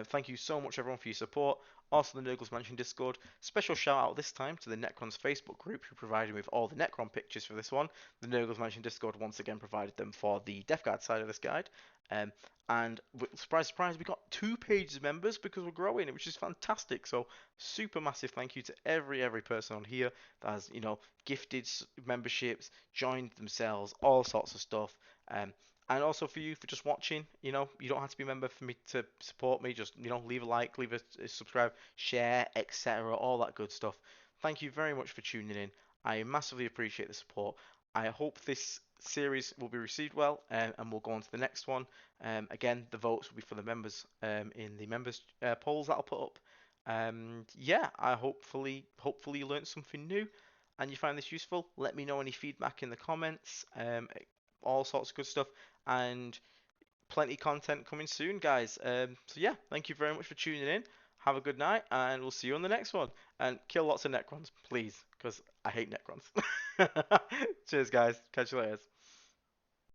Thank you so much everyone for your support. Also the Nurgles Mansion Discord. Special shout out this time to the Necrons Facebook group who provided me with all the Necron pictures for this one. The Nurgles Mansion Discord once again provided them for the Death Guard side of this guide. Um, and surprise, surprise, we got 2 pages of members because we're growing, which is fantastic. So super massive thank you to every person on here that has gifted memberships, joined themselves, all sorts of stuff. And also for you for just watching. You don't have to be a member for me to support me. Just leave a like, leave a subscribe, share, etc. All that good stuff. Thank you very much for tuning in. I massively appreciate the support. I hope this series will be received well, and we'll go on to the next one. Again, the votes will be for the members in the members polls that I'll put up. Yeah, I hopefully you learned something new and you find this useful. Let me know any feedback in the comments. All sorts of good stuff and plenty of content coming soon, guys. So yeah, thank you very much for tuning in. Have a good night, and we'll see you on the next one. And kill lots of Necrons, please, because I hate Necrons. Cheers, guys. Catch you later.